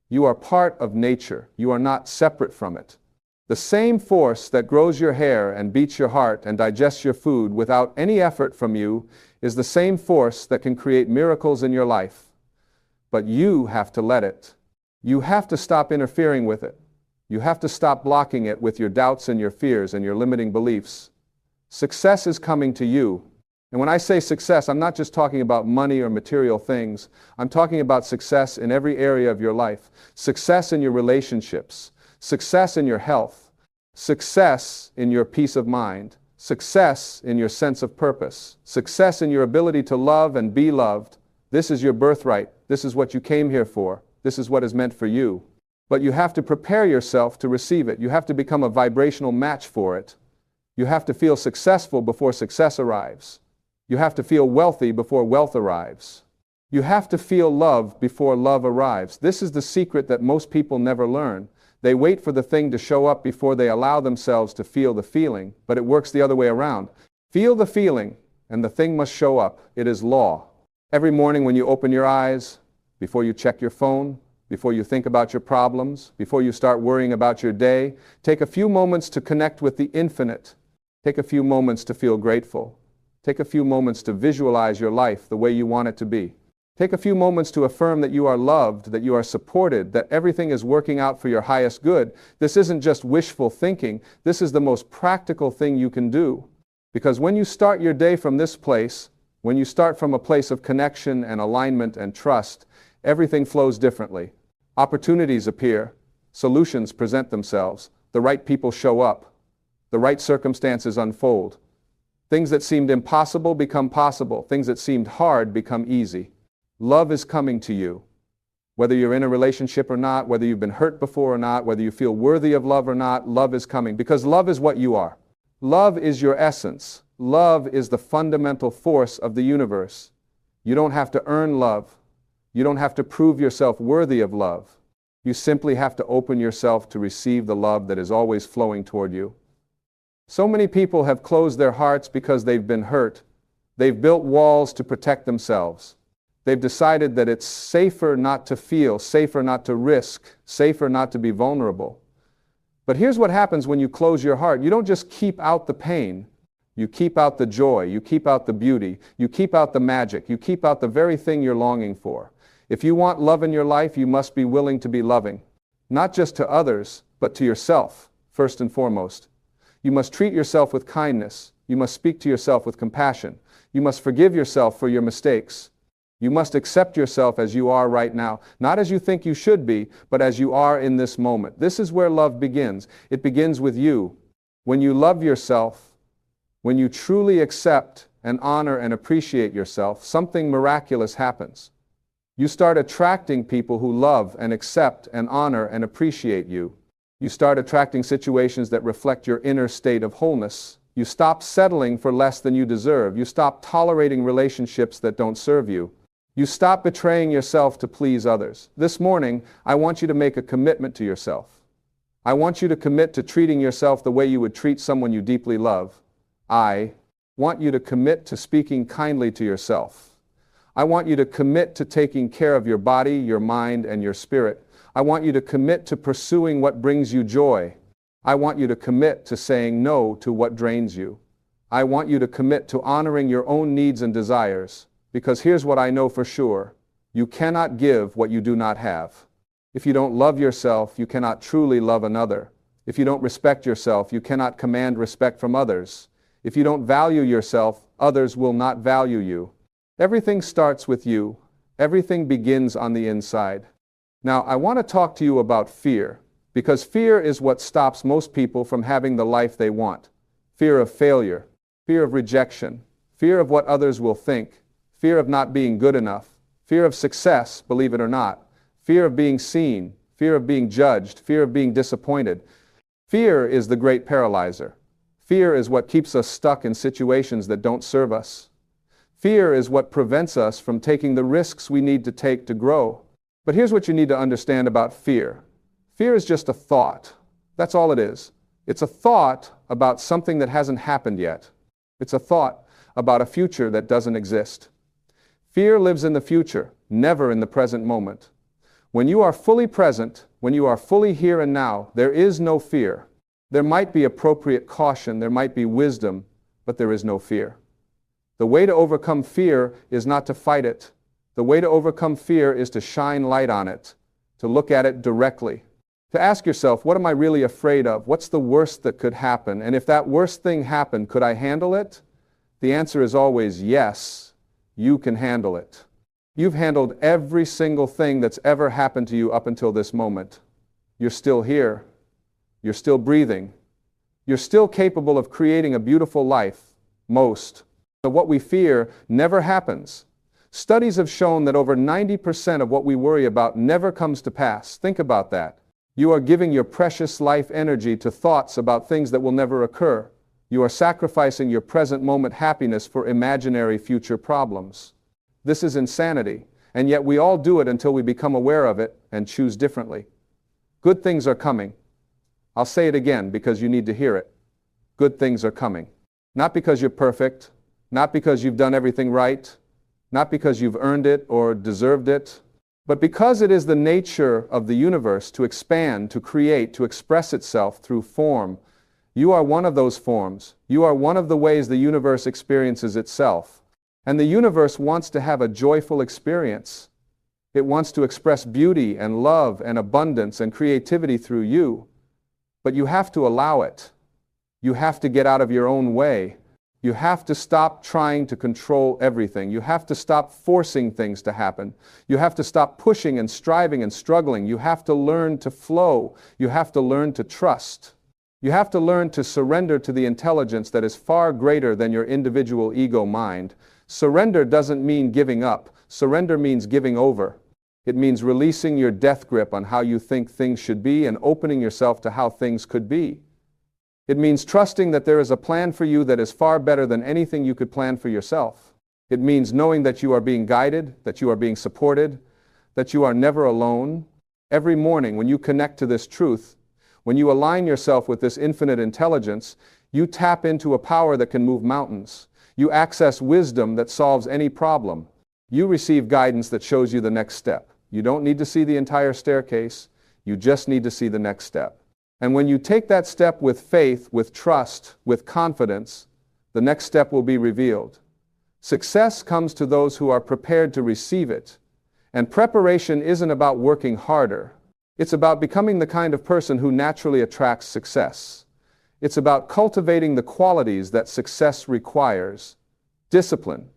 A: You are part of nature. You are not separate from it. The same force that grows your hair and beats your heart and digests your food without any effort from you is the same force that can create miracles in your life. But you have to let it. You have to stop interfering with it. You have to stop blocking it with your doubts and your fears and your limiting beliefs. Success is coming to you. And when I say success, I'm not just talking about money or material things. I'm talking about success in every area of your life. Success in your relationships. Success in your health. Success in your peace of mind. Success in your sense of purpose. Success in your ability to love and be loved. This is your birthright. This is what you came here for. This is what is meant for you. But you have to prepare yourself to receive it. You have to become a vibrational match for it. You have to feel successful before success arrives. You have to feel wealthy before wealth arrives. You have to feel love before love arrives. This is the secret that most people never learn. They wait for the thing to show up before they allow themselves to feel the feeling, but it works the other way around. Feel the feeling, and the thing must show up. It is law. Every morning when you open your eyes, before you check your phone, before you think about your problems, before you start worrying about your day, take a few moments to connect with the infinite. Take a few moments to feel grateful. Take a few moments to visualize your life the way you want it to be. Take a few moments to affirm that you are loved, that you are supported, that everything is working out for your highest good. This isn't just wishful thinking. This is the most practical thing you can do. Because when you start your day from this place, when you start from a place of connection and alignment and trust, everything flows differently. Opportunities appear. Solutions present themselves. The right people show up. The right circumstances unfold. Things that seemed impossible become possible. Things that seemed hard become easy. Love is coming to you. Whether you're in a relationship or not, whether you've been hurt before or not, whether you feel worthy of love or not, love is coming. Because love is what you are. Love is your essence. Love is the fundamental force of the universe. You don't have to earn love. You don't have to prove yourself worthy of love. You simply have to open yourself to receive the love that is always flowing toward you. So many people have closed their hearts because they've been hurt. They've built walls to protect themselves. They've decided that it's safer not to feel, safer not to risk, safer not to be vulnerable. But here's what happens when you close your heart. You don't just keep out the pain. You keep out the joy. You keep out the beauty. You keep out the magic. You keep out the very thing you're longing for. If you want love in your life, you must be willing to be loving. Not just to others, but to yourself, first and foremost. You must treat yourself with kindness. You must speak to yourself with compassion. You must forgive yourself for your mistakes. You must accept yourself as you are right now, not as you think you should be, but as you are in this moment. This is where love begins. It begins with you. When you love yourself, when you truly accept and honor and appreciate yourself, something miraculous happens. You start attracting people who love and accept and honor and appreciate you. You start attracting situations that reflect your inner state of wholeness. You stop settling for less than you deserve. You stop tolerating relationships that don't serve you. You stop betraying yourself to please others. This morning, I want you to make a commitment to yourself. I want you to commit to treating yourself the way you would treat someone you deeply love. I want you to commit to speaking kindly to yourself. I want you to commit to taking care of your body, your mind, and your spirit. I want you to commit to pursuing what brings you joy. I want you to commit to saying no to what drains you. I want you to commit to honoring your own needs and desires, because here's what I know for sure. You cannot give what you do not have. If you don't love yourself, you cannot truly love another. If you don't respect yourself, you cannot command respect from others. If you don't value yourself, others will not value you. Everything starts with you. Everything begins on the inside. Now, I want to talk to you about fear, because fear is what stops most people from having the life they want. Fear of failure, fear of rejection, fear of what others will think, fear of not being good enough, fear of success, believe it or not, fear of being seen, fear of being judged, fear of being disappointed. Fear is the great paralyzer. Fear is what keeps us stuck in situations that don't serve us. Fear is what prevents us from taking the risks we need to take to grow. But here's what you need to understand about fear. Fear is just a thought. That's all it is. It's a thought about something that hasn't happened yet. It's a thought about a future that doesn't exist. Fear lives in the future, never in the present moment. When you are fully present, when you are fully here and now, there is no fear. There might be appropriate caution, there might be wisdom, but there is no fear. The way to overcome fear is not to fight it. The way to overcome fear is to shine light on it, to look at it directly, to ask yourself, what am I really afraid of? What's the worst that could happen? And if that worst thing happened, could I handle it? The answer is always yes, you can handle it. You've handled every single thing that's ever happened to you up until this moment. You're still here. You're still breathing. You're still capable of creating a beautiful life, most. But what we fear never happens. Studies have shown that over 90% of what we worry about never comes to pass. Think about that. You are giving your precious life energy to thoughts about things that will never occur. You are sacrificing your present moment happiness for imaginary future problems. This is insanity, and yet we all do it until we become aware of it and choose differently. Good things are coming. I'll say it again because you need to hear it. Good things are coming. Not because you're perfect, not because you've done everything right, not because you've earned it or deserved it, but because it is the nature of the universe to expand, to create, to express itself through form. You are one of those forms. You are one of the ways the universe experiences itself. And the universe wants to have a joyful experience. It wants to express beauty and love and abundance and creativity through you. But you have to allow it. You have to get out of your own way. You have to stop trying to control everything. You have to stop forcing things to happen. You have to stop pushing and striving and struggling. You have to learn to flow. You have to learn to trust. You have to learn to surrender to the intelligence that is far greater than your individual ego mind. Surrender doesn't mean giving up. Surrender means giving over. It means releasing your death grip on how you think things should be and opening yourself to how things could be. It means trusting that there is a plan for you that is far better than anything you could plan for yourself. It means knowing that you are being guided, that you are being supported, that you are never alone. Every morning when you connect to this truth, when you align yourself with this infinite intelligence, you tap into a power that can move mountains. You access wisdom that solves any problem. You receive guidance that shows you the next step. You don't need to see the entire staircase. You just need to see the next step. And when you take that step with faith, with trust, with confidence, the next step will be revealed. Success comes to those who are prepared to receive it. And preparation isn't about working harder. It's about becoming the kind of person who naturally attracts success. It's about cultivating the qualities that success requires: discipline,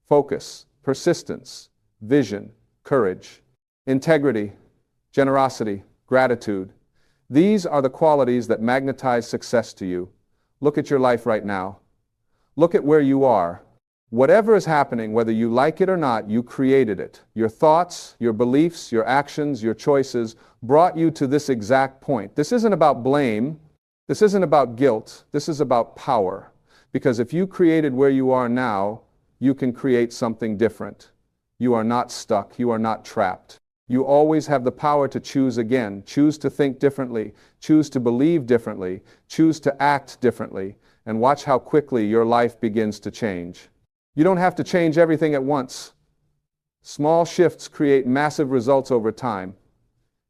A: focus, persistence, vision, courage, integrity, generosity, gratitude. These are the qualities that magnetize success to you. Look at your life right now. Look at where you are. Whatever is happening, whether you like it or not, you created it. Your thoughts, your beliefs, your actions, your choices brought you to this exact point. This isn't about blame. This isn't about guilt. This is about power. Because if you created where you are now, you can create something different. You are not stuck. You are not trapped. You always have the power to choose again, choose to think differently, choose to believe differently, choose to act differently, and watch how quickly your life begins to change. You don't have to change everything at once. Small shifts create massive results over time.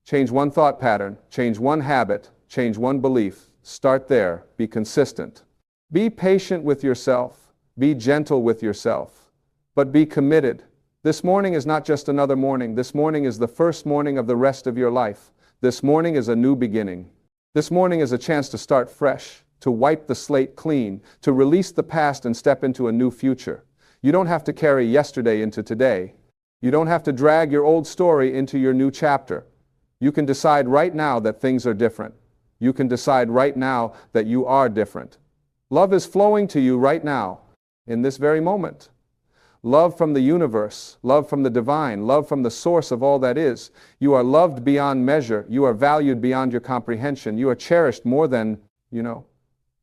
A: Change one thought pattern, change one habit, change one belief. Start there. Be consistent. Be patient with yourself. Be gentle with yourself. But be committed. This morning is not just another morning. This morning is the first morning of the rest of your life. This morning is a new beginning. This morning is a chance to start fresh, to wipe the slate clean, to release the past and step into a new future. You don't have to carry yesterday into today. You don't have to drag your old story into your new chapter. You can decide right now that things are different. You can decide right now that you are different. Love is flowing to you right now, in this very moment. Love from the universe, love from the divine, love from the source of all that is. You are loved beyond measure. You are valued beyond your comprehension. You are cherished more than,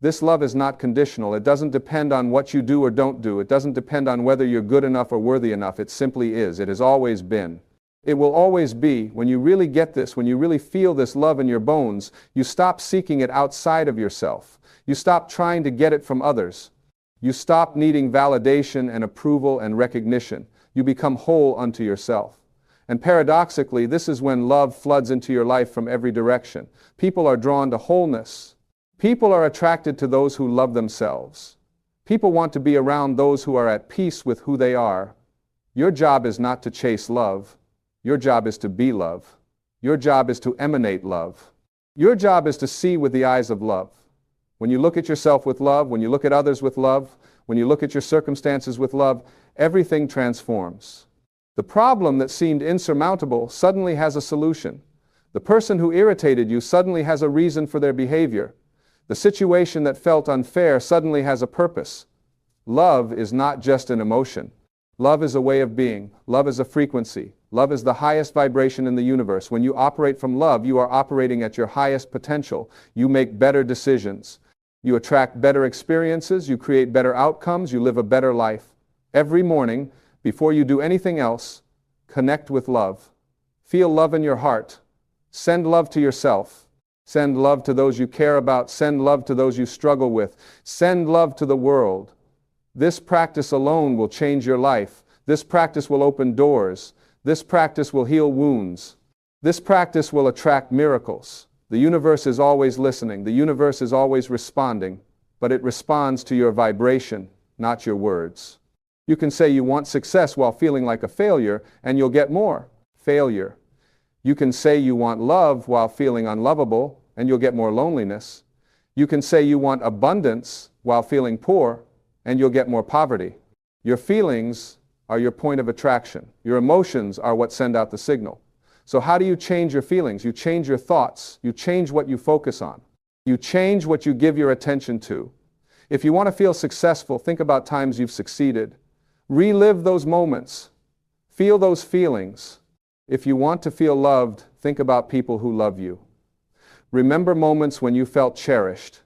A: This love is not conditional. It doesn't depend on what you do or don't do. It doesn't depend on whether you're good enough or worthy enough. It simply is. It has always been. It will always be. When you really get this, when you really feel this love in your bones, you stop seeking it outside of yourself. You stop trying to get it from others. You stop needing validation and approval and recognition. You become whole unto yourself. And paradoxically, this is when love floods into your life from every direction. People are drawn to wholeness. People are attracted to those who love themselves. People want to be around those who are at peace with who they are. Your job is not to chase love. Your job is to be love. Your job is to emanate love. Your job is to see with the eyes of love. When you look at yourself with love, when you look at others with love, when you look at your circumstances with love, everything transforms. The problem that seemed insurmountable suddenly has a solution. The person who irritated you suddenly has a reason for their behavior. The situation that felt unfair suddenly has a purpose. Love is not just an emotion. Love is a way of being. Love is a frequency. Love is the highest vibration in the universe. When you operate from love, you are operating at your highest potential. You make better decisions. You attract better experiences. You create better outcomes. You live a better life. Every morning, before you do anything else, connect with love. Feel love in your heart. Send love to yourself. Send love to those you care about. Send love to those you struggle with. Send love to the world. This practice alone will change your life. This practice will open doors. This practice will heal wounds. This practice will attract miracles. The universe is always listening. The universe is always responding, but it responds to your vibration, not your words. You can say you want success while feeling like a failure, and you'll get more failure. You can say you want love while feeling unlovable, and you'll get more loneliness. You can say you want abundance while feeling poor, and you'll get more poverty. Your feelings are your point of attraction. Your emotions are what send out the signal. So how do you change your feelings? You change your thoughts. You change what you focus on. You change what you give your attention to. If you want to feel successful, think about times you've succeeded. Relive those moments. Feel those feelings. If you want to feel loved, think about people who love you. Remember moments when you felt cherished.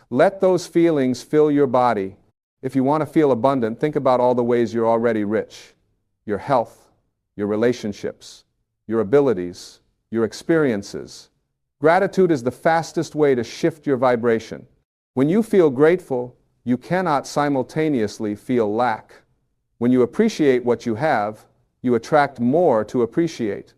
A: Let those feelings fill your body. If you want to feel abundant, think about all the ways you're already rich. Your health, your relationships, your abilities, your experiences. Gratitude is the fastest way to shift your vibration. When you feel grateful, you cannot simultaneously feel lack. When you appreciate what you have, you attract more to appreciate.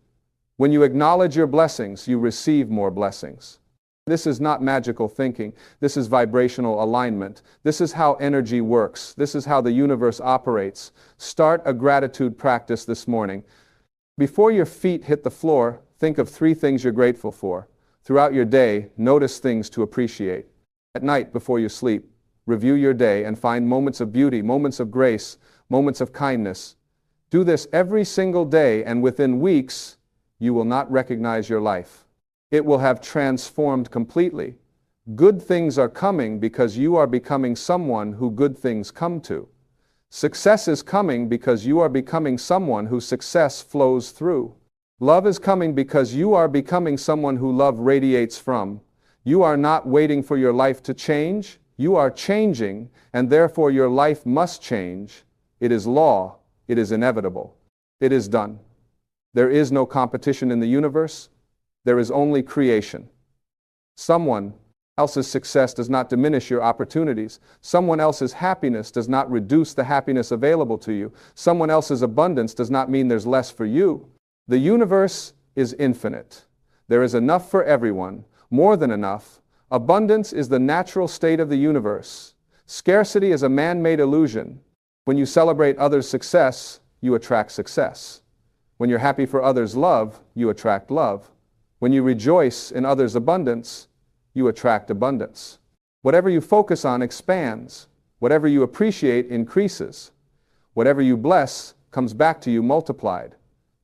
A: When you acknowledge your blessings, you receive more blessings. This is not magical thinking. This is vibrational alignment. This is how energy works. This is how the universe operates. Start a gratitude practice this morning. Before your feet hit the floor, think of 3 things you're grateful for. Throughout your day, notice things to appreciate. At night, before you sleep, review your day and find moments of beauty, moments of grace, moments of kindness. Do this every single day, and within weeks, you will not recognize your life. It will have transformed completely. Good things are coming because you are becoming someone who good things come to. Success is coming because you are becoming someone who success flows through. Love is coming because you are becoming someone who love radiates from. You are not waiting for your life to change. You are changing, and therefore your life must change. It is law. It is inevitable. It is done. There is no competition in the universe. There is only creation. Someone else's success does not diminish your opportunities. Someone else's happiness does not reduce the happiness available to you. Someone else's abundance does not mean there's less for you. The universe is infinite. There is enough for everyone, more than enough. Abundance is the natural state of the universe. Scarcity is a man-made illusion. When you celebrate others' success, you attract success. When you're happy for others' love, you attract love. When you rejoice in others' abundance, you attract abundance. Whatever you focus on expands. Whatever you appreciate increases. Whatever you bless comes back to you multiplied.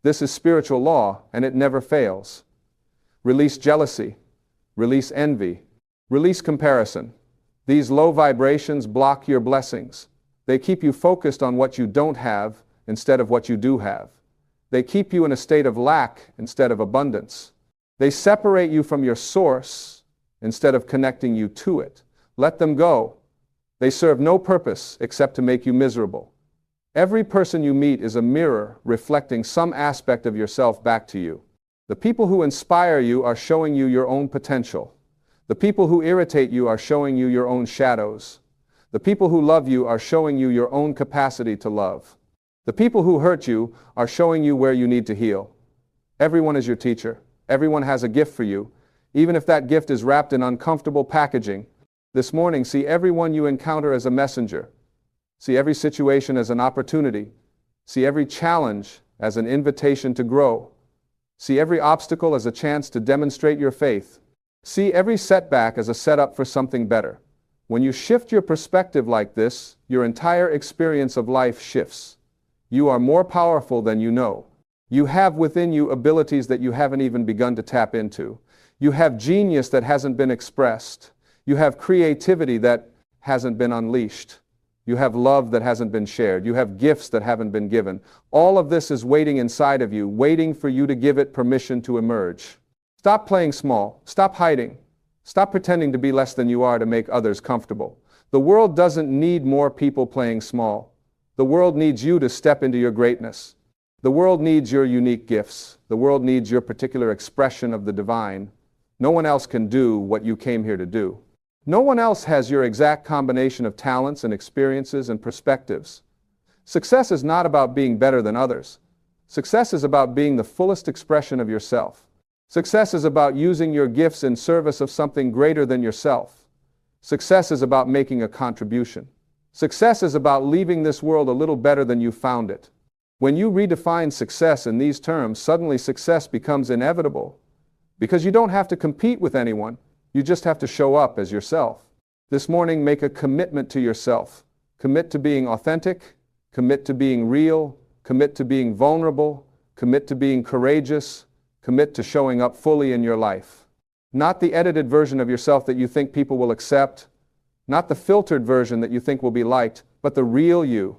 A: This is spiritual law, and it never fails. Release jealousy. Release envy. Release comparison. These low vibrations block your blessings. They keep you focused on what you don't have instead of what you do have. They keep you in a state of lack instead of abundance. They separate you from your source instead of connecting you to it. Let them go. They serve no purpose except to make you miserable. Every person you meet is a mirror reflecting some aspect of yourself back to you. The people who inspire you are showing you your own potential. The people who irritate you are showing you your own shadows. The people who love you are showing you your own capacity to love. The people who hurt you are showing you where you need to heal. Everyone is your teacher. Everyone has a gift for you, even if that gift is wrapped in uncomfortable packaging. This morning, see everyone you encounter as a messenger. See every situation as an opportunity. See every challenge as an invitation to grow. See every obstacle as a chance to demonstrate your faith. See every setback as a setup for something better. When you shift your perspective like this, your entire experience of life shifts. You are more powerful than you know. You have within you abilities that you haven't even begun to tap into. You have genius that hasn't been expressed. You have creativity that hasn't been unleashed. You have love that hasn't been shared. You have gifts that haven't been given. All of this is waiting inside of you, waiting for you to give it permission to emerge. Stop playing small. Stop hiding. Stop pretending to be less than you are to make others comfortable. The world doesn't need more people playing small. The world needs you to step into your greatness. The world needs your unique gifts. The world needs your particular expression of the divine. No one else can do what you came here to do. No one else has your exact combination of talents and experiences and perspectives. Success is not about being better than others. Success is about being the fullest expression of yourself. Success is about using your gifts in service of something greater than yourself. Success is about making a contribution. Success is about leaving this world a little better than you found it. When you redefine success in these terms, suddenly success becomes inevitable. Because you don't have to compete with anyone. You just have to show up as yourself. This morning, make a commitment to yourself. Commit to being authentic. Commit to being real. Commit to being vulnerable. Commit to being courageous. Commit to showing up fully in your life. Not the edited version of yourself that you think people will accept. Not the filtered version that you think will be liked, but the real you,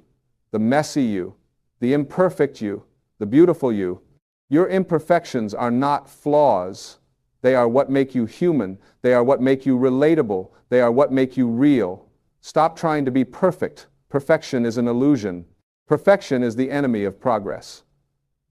A: the messy you, the imperfect you, the beautiful you. Your imperfections are not flaws. They are what make you human. They are what make you relatable. They are what make you real. Stop trying to be perfect. Perfection is an illusion. Perfection is the enemy of progress.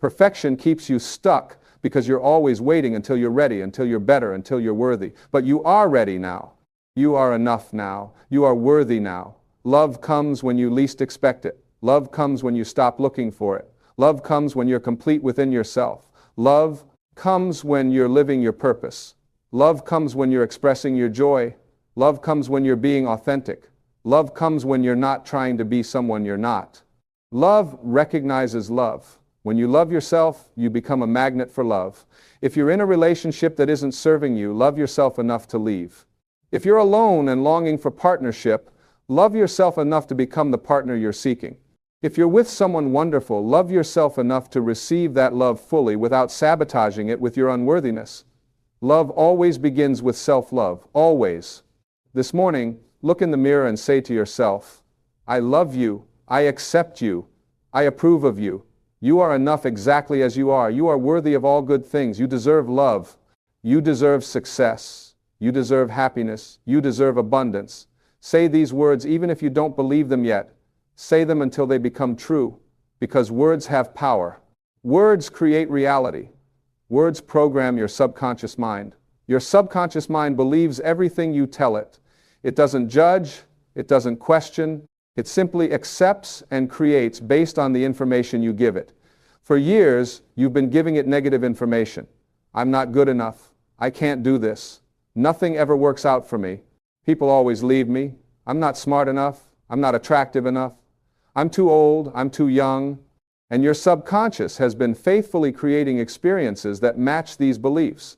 A: Perfection keeps you stuck because you're always waiting until you're ready, until you're better, until you're worthy. But you are ready now. You are enough now. You are worthy now. Love comes when you least expect it. Love comes when you stop looking for it. Love comes when you're complete within yourself. Love comes when you're living your purpose. Love comes when you're expressing your joy. Love comes when you're being authentic. Love comes when you're not trying to be someone you're not. Love recognizes love. When you love yourself, you become a magnet for love. If you're in a relationship that isn't serving you, love yourself enough to leave. If you're alone and longing for partnership, love yourself enough to become the partner you're seeking. If you're with someone wonderful, love yourself enough to receive that love fully without sabotaging it with your unworthiness. Love always begins with self-love, always. This morning, look in the mirror and say to yourself, I love you, I accept you, I approve of you. You are enough exactly as you are. You are worthy of all good things. You deserve love. You deserve success. You deserve happiness. You deserve abundance. Say these words even if you don't believe them yet. Say them until they become true, because words have power. Words create reality. Words program your subconscious mind. Your subconscious mind believes everything you tell it. It doesn't judge. It doesn't question. It simply accepts and creates based on the information you give it. For years, you've been giving it negative information. I'm not good enough. I can't do this. Nothing ever works out for me. People always leave me. I'm not smart enough. I'm not attractive enough. I'm too old. I'm too young. And your subconscious has been faithfully creating experiences that match these beliefs.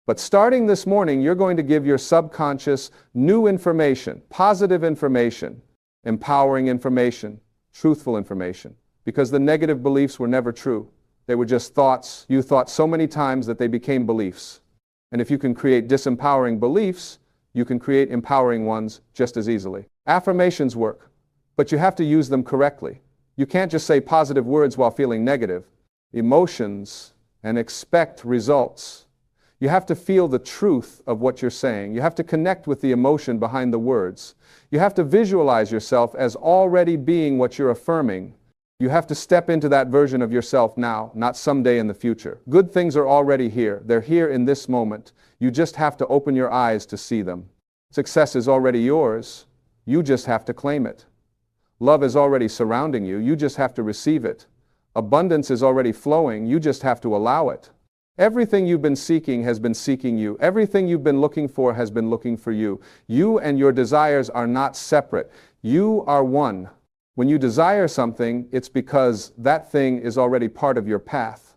A: But starting this morning, you're going to give your subconscious new information, positive information, empowering information, truthful information, because the negative beliefs were never true. They were just thoughts you thought so many times that they became beliefs. And if you can create disempowering beliefs, you can create empowering ones just as easily. Affirmations work, but you have to use them correctly. You can't just say positive words while feeling negative. Emotions and expect results. You have to feel the truth of what you're saying. You have to connect with the emotion behind the words. You have to visualize yourself as already being what you're affirming. You have to step into that version of yourself now, not someday in the future. Good things are already here. They're here in this moment. You just have to open your eyes to see them. Success is already yours. You just have to claim it. Love is already surrounding you. You just have to receive it. Abundance is already flowing. You just have to allow it. Everything you've been seeking has been seeking you. Everything you've been looking for has been looking for you. You and your desires are not separate. You are one. When you desire something, it's because that thing is already part of your path.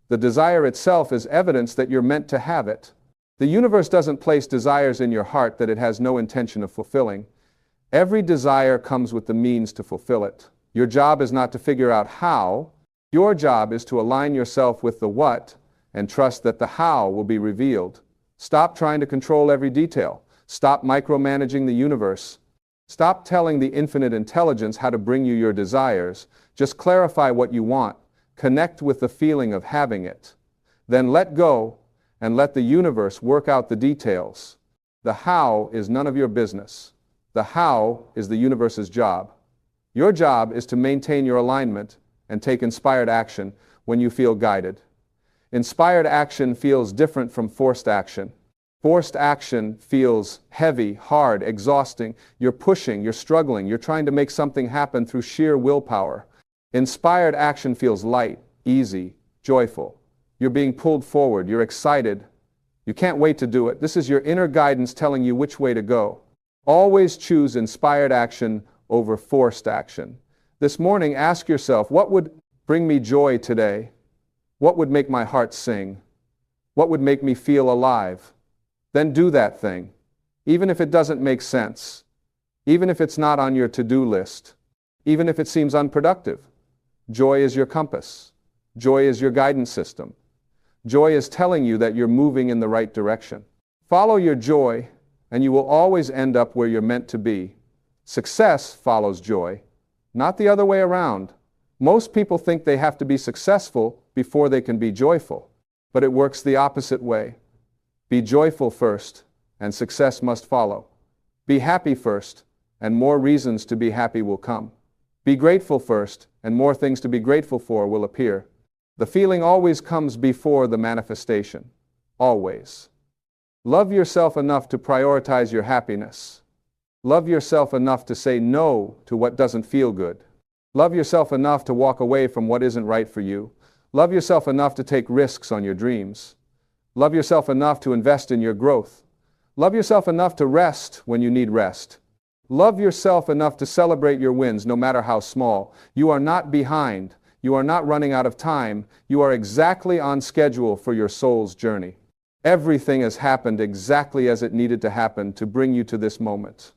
A: The desire itself is evidence that you're meant to have it. The universe doesn't place desires in your heart that it has no intention of fulfilling. Every desire comes with the means to fulfill it. Your job is not to figure out how. Your job is to align yourself with the what and trust that the how will be revealed. Stop trying to control every detail. Stop micromanaging the universe. Stop telling the infinite intelligence how to bring you your desires. Just clarify what you want. Connect with the feeling of having it. Then let go and let the universe work out the details. The how is none of your business. The how is the universe's job. Your job is to maintain your alignment and take inspired action when you feel guided. Inspired action feels different from forced action. Forced action feels heavy, hard, exhausting. You're pushing, you're struggling, you're trying to make something happen through sheer willpower. Inspired action feels light, easy, joyful. You're being pulled forward, you're excited. You can't wait to do it. This is your inner guidance telling you which way to go. Always choose inspired action over forced action. This morning, ask yourself, what would bring me joy today? What would make my heart sing? What would make me feel alive? Then do that thing, even if it doesn't make sense, even if it's not on your to-do list, even if it seems unproductive. Joy is your compass. Joy is your guidance system. Joy is telling you that you're moving in the right direction. Follow your joy, and you will always end up where you're meant to be. Success follows joy, not the other way around. Most people think they have to be successful before they can be joyful, but it works the opposite way. Be joyful first, and success must follow. Be happy first, and more reasons to be happy will come. Be grateful first, and more things to be grateful for will appear. The feeling always comes before the manifestation. Always. Love yourself enough to prioritize your happiness. Love yourself enough to say no to what doesn't feel good. Love yourself enough to walk away from what isn't right for you. Love yourself enough to take risks on your dreams. Love yourself enough to invest in your growth. Love yourself enough to rest when you need rest. Love yourself enough to celebrate your wins no matter how small. You are not behind. You are not running out of time. You are exactly on schedule for your soul's journey. Everything has happened exactly as it needed to happen to bring you to this moment.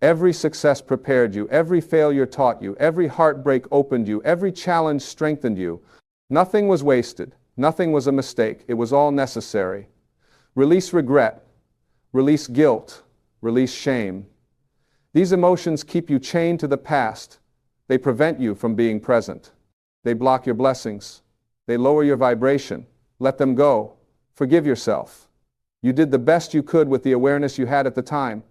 A: Every success prepared you. Every failure taught you. Every heartbreak opened you. Every challenge strengthened you. Nothing was wasted. Nothing was a mistake. It was all necessary. Release regret. Release guilt. Release shame. These emotions keep you chained to the past. They prevent you from being present. They block your blessings. They lower your vibration. Let them go. Forgive yourself. You did the best you could with the awareness you had at the time.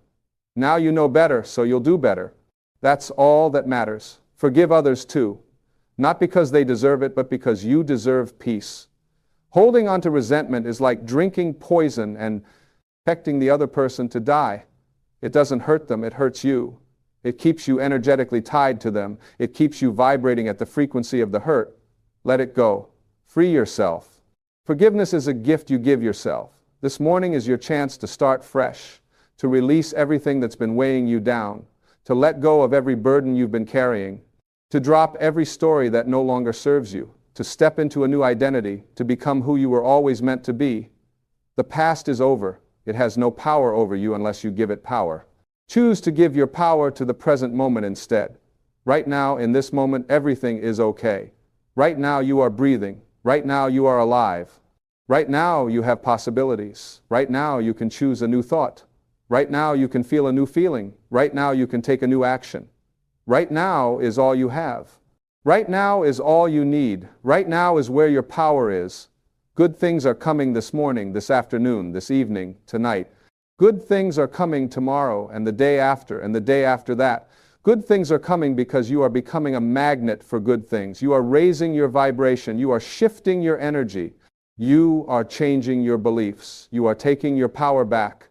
A: Now you know better, so you'll do better. That's all that matters. Forgive others too. Not because they deserve it, but because you deserve peace. Holding on to resentment is like drinking poison and expecting the other person to die. It doesn't hurt them, it hurts you. It keeps you energetically tied to them. It keeps you vibrating at the frequency of the hurt. Let it go. Free yourself. Forgiveness is a gift you give yourself. This morning is your chance to start fresh, to release everything that's been weighing you down, to let go of every burden you've been carrying, to drop every story that no longer serves you, to step into a new identity, to become who you were always meant to be. The past is over. It has no power over you unless you give it power. Choose to give your power to the present moment instead. Right now, in this moment, everything is okay. Right now, you are breathing. Right now, you are alive. Right now, you have possibilities. Right now, you can choose a new thought. Right now, you can feel a new feeling. Right now, you can take a new action. Right now is all you have. Right now is all you need. Right now is where your power is. Good things are coming this morning, this afternoon, this evening, tonight. Good things are coming tomorrow and the day after and the day after that. Good things are coming because you are becoming a magnet for good things. You are raising your vibration. You are shifting your energy. You are changing your beliefs. You are taking your power back.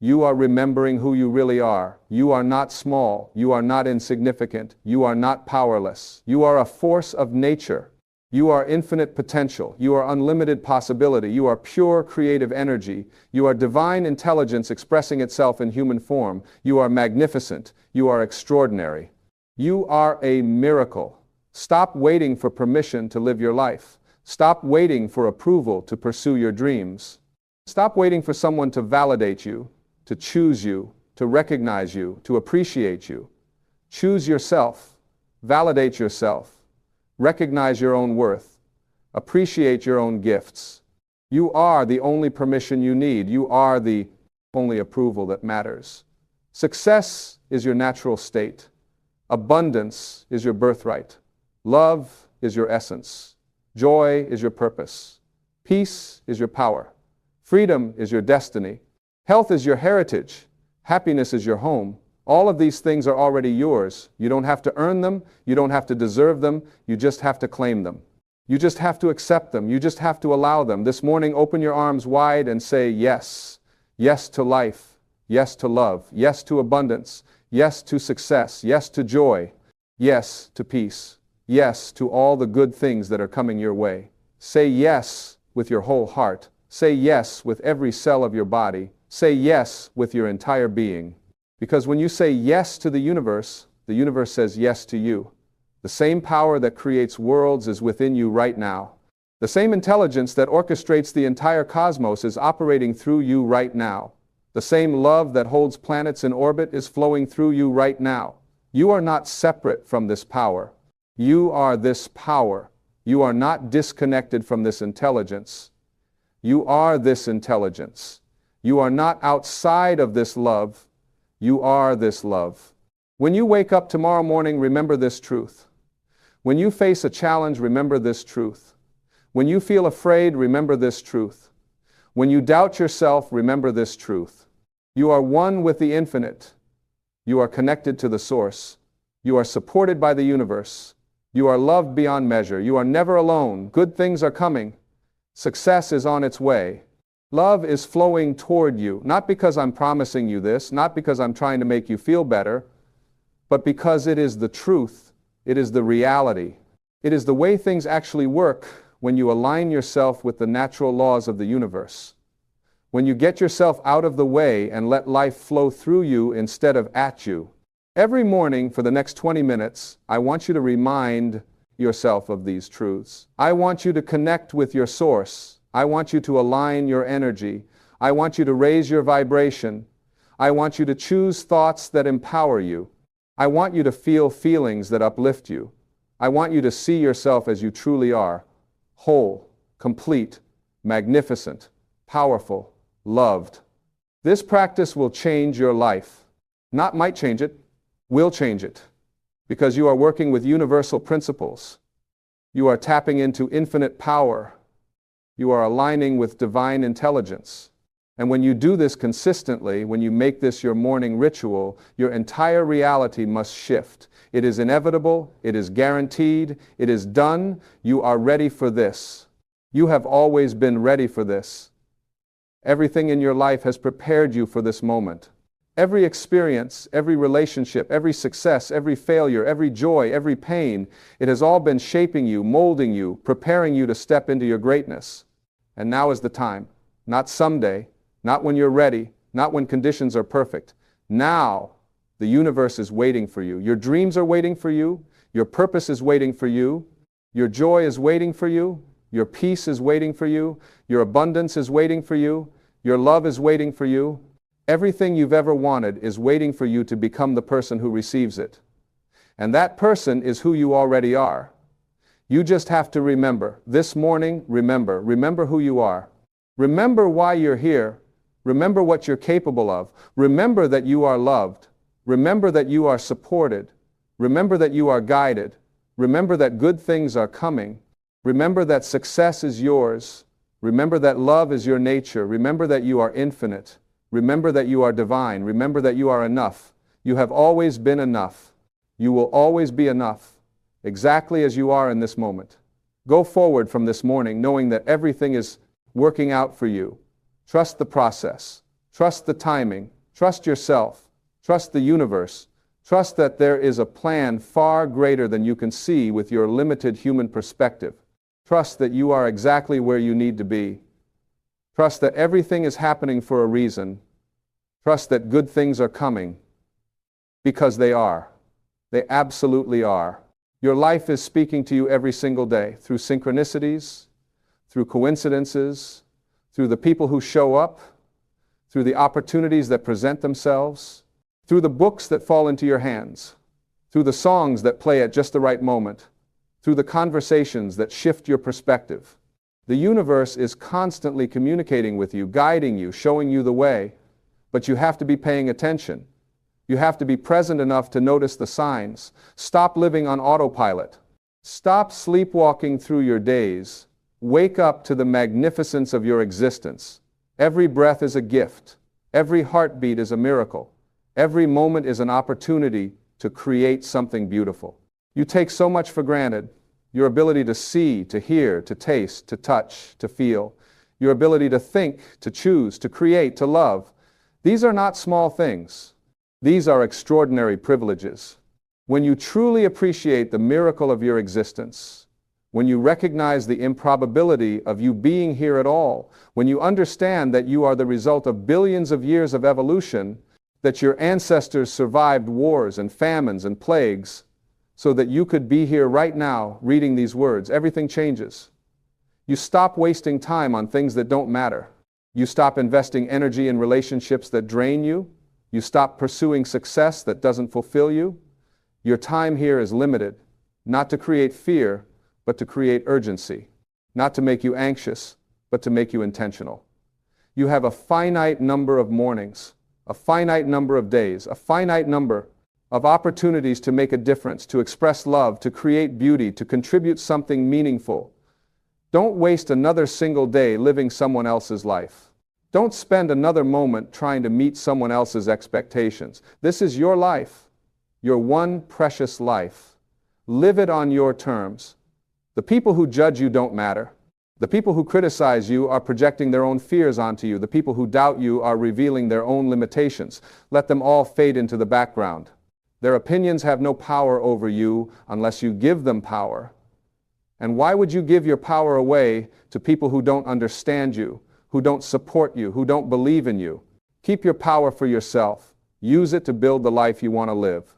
A: You are remembering who you really are. You are not small. You are not insignificant. You are not powerless. You are a force of nature. You are infinite potential. You are unlimited possibility. You are pure creative energy. You are divine intelligence expressing itself in human form. You are magnificent. You are extraordinary. You are a miracle. Stop waiting for permission to live your life. Stop waiting for approval to pursue your dreams. Stop waiting for someone to validate you, to choose you, to recognize you, to appreciate you. Choose yourself. Validate yourself. Recognize your own worth. Appreciate your own gifts. You are the only permission you need. You are the only approval that matters. Success is your natural state. Abundance is your birthright. Love is your essence. Joy is your purpose. Peace is your power. Freedom is your destiny. Health is your heritage. Happiness is your home. All of these things are already yours. You don't have to earn them. You don't have to deserve them. You just have to claim them. You just have to accept them. You just have to allow them. This morning, open your arms wide and say yes. Yes to life. Yes to love. Yes to abundance. Yes to success. Yes to joy. Yes to peace. Yes to all the good things that are coming your way. Say yes with your whole heart. Say yes with every cell of your body. Say yes with your entire being. Because when you say yes to the universe says yes to you. The same power that creates worlds is within you right now. The same intelligence that orchestrates the entire cosmos is operating through you right now. The same love that holds planets in orbit is flowing through you right now. You are not separate from this power. You are this power. You are not disconnected from this intelligence. You are this intelligence. You are not outside of this love. You are this love. When you wake up tomorrow morning, remember this truth. When you face a challenge, remember this truth. When you feel afraid, remember this truth. When you doubt yourself, remember this truth. You are one with the infinite. You are connected to the source. You are supported by the universe. You are loved beyond measure. You are never alone. Good things are coming. Success is on its way. Love is flowing toward you, not because I'm promising you this, not because I'm trying to make you feel better, but because it is the truth. It is the reality. It is the way things actually work when you align yourself with the natural laws of the universe. When you get yourself out of the way and let life flow through you instead of at you. Every morning for the next 20 minutes, I want you to remind yourself of these truths. I want you to connect with your source. I want you to align your energy. I want you to raise your vibration. I want you to choose thoughts that empower you. I want you to feel feelings that uplift you. I want you to see yourself as you truly are, whole, complete, magnificent, powerful, loved. This practice will change your life. Not might change it, will change it. Because you are working with universal principles. You are tapping into infinite power. You are aligning with divine intelligence. And when you do this consistently, when you make this your morning ritual, your entire reality must shift. It is inevitable. It is guaranteed. It is done. You are ready for this. You have always been ready for this. Everything in your life has prepared you for this moment. Every experience, every relationship, every success, every failure, every joy, every pain, it has all been shaping you, molding you, preparing you to step into your greatness. And now is the time. Not someday, not when you're ready, not when conditions are perfect. Now, the universe is waiting for you. Your dreams are waiting for you. Your purpose is waiting for you. Your joy is waiting for you. Your peace is waiting for you. Your abundance is waiting for you. Your love is waiting for you. Everything you've ever wanted is waiting for you to become the person who receives it. And that person is who you already are. You just have to remember. This morning, remember who you are. Remember why you're here. Remember what you're capable of. Remember that you are loved. Remember that you are supported. Remember that you are guided. Remember that good things are coming. Remember that success is yours. Remember that love is your nature. Remember that you are infinite. Remember that you are divine. Remember that you are enough. You have always been enough. You will always be enough, exactly as you are in this moment. Go forward from this morning knowing that everything is working out for you. Trust the process. Trust the timing. Trust yourself. Trust the universe. Trust that there is a plan far greater than you can see with your limited human perspective. Trust that you are exactly where you need to be. Trust that everything is happening for a reason. Trust that good things are coming, because they are. They absolutely are. Your life is speaking to you every single day through synchronicities, through coincidences, through the people who show up, through the opportunities that present themselves, through the books that fall into your hands, through the songs that play at just the right moment, through the conversations that shift your perspective. The universe is constantly communicating with you, guiding you, showing you the way, but you have to be paying attention. You have to be present enough to notice the signs. Stop living on autopilot. Stop sleepwalking through your days. Wake up to the magnificence of your existence. Every breath is a gift. Every heartbeat is a miracle. Every moment is an opportunity to create something beautiful. You take so much for granted. Your ability to see, to hear, to taste, to touch, to feel. Your ability to think, to choose, to create, to love. These are not small things. These are extraordinary privileges. When you truly appreciate the miracle of your existence, when you recognize the improbability of you being here at all, when you understand that you are the result of billions of years of evolution, that your ancestors survived wars and famines and plagues, so that you could be here right now reading these words, everything changes. You stop wasting time on things that don't matter. You stop investing energy in relationships that drain you. You stop pursuing success that doesn't fulfill you. Your time here is limited, not to create fear, but to create urgency, not to make you anxious, but to make you intentional. You have a finite number of mornings, a finite number of days, a finite number of opportunities to make a difference, to express love, to create beauty, to contribute something meaningful. Don't waste another single day living someone else's life. Don't spend another moment trying to meet someone else's expectations. This is your life, your one precious life. Live it on your terms. The people who judge you don't matter. The people who criticize you are projecting their own fears onto you. The people who doubt you are revealing their own limitations. Let them all fade into the background. Their opinions have no power over you unless you give them power. And why would you give your power away to people who don't understand you, who don't support you, who don't believe in you? Keep your power for yourself. Use it to build the life you want to live.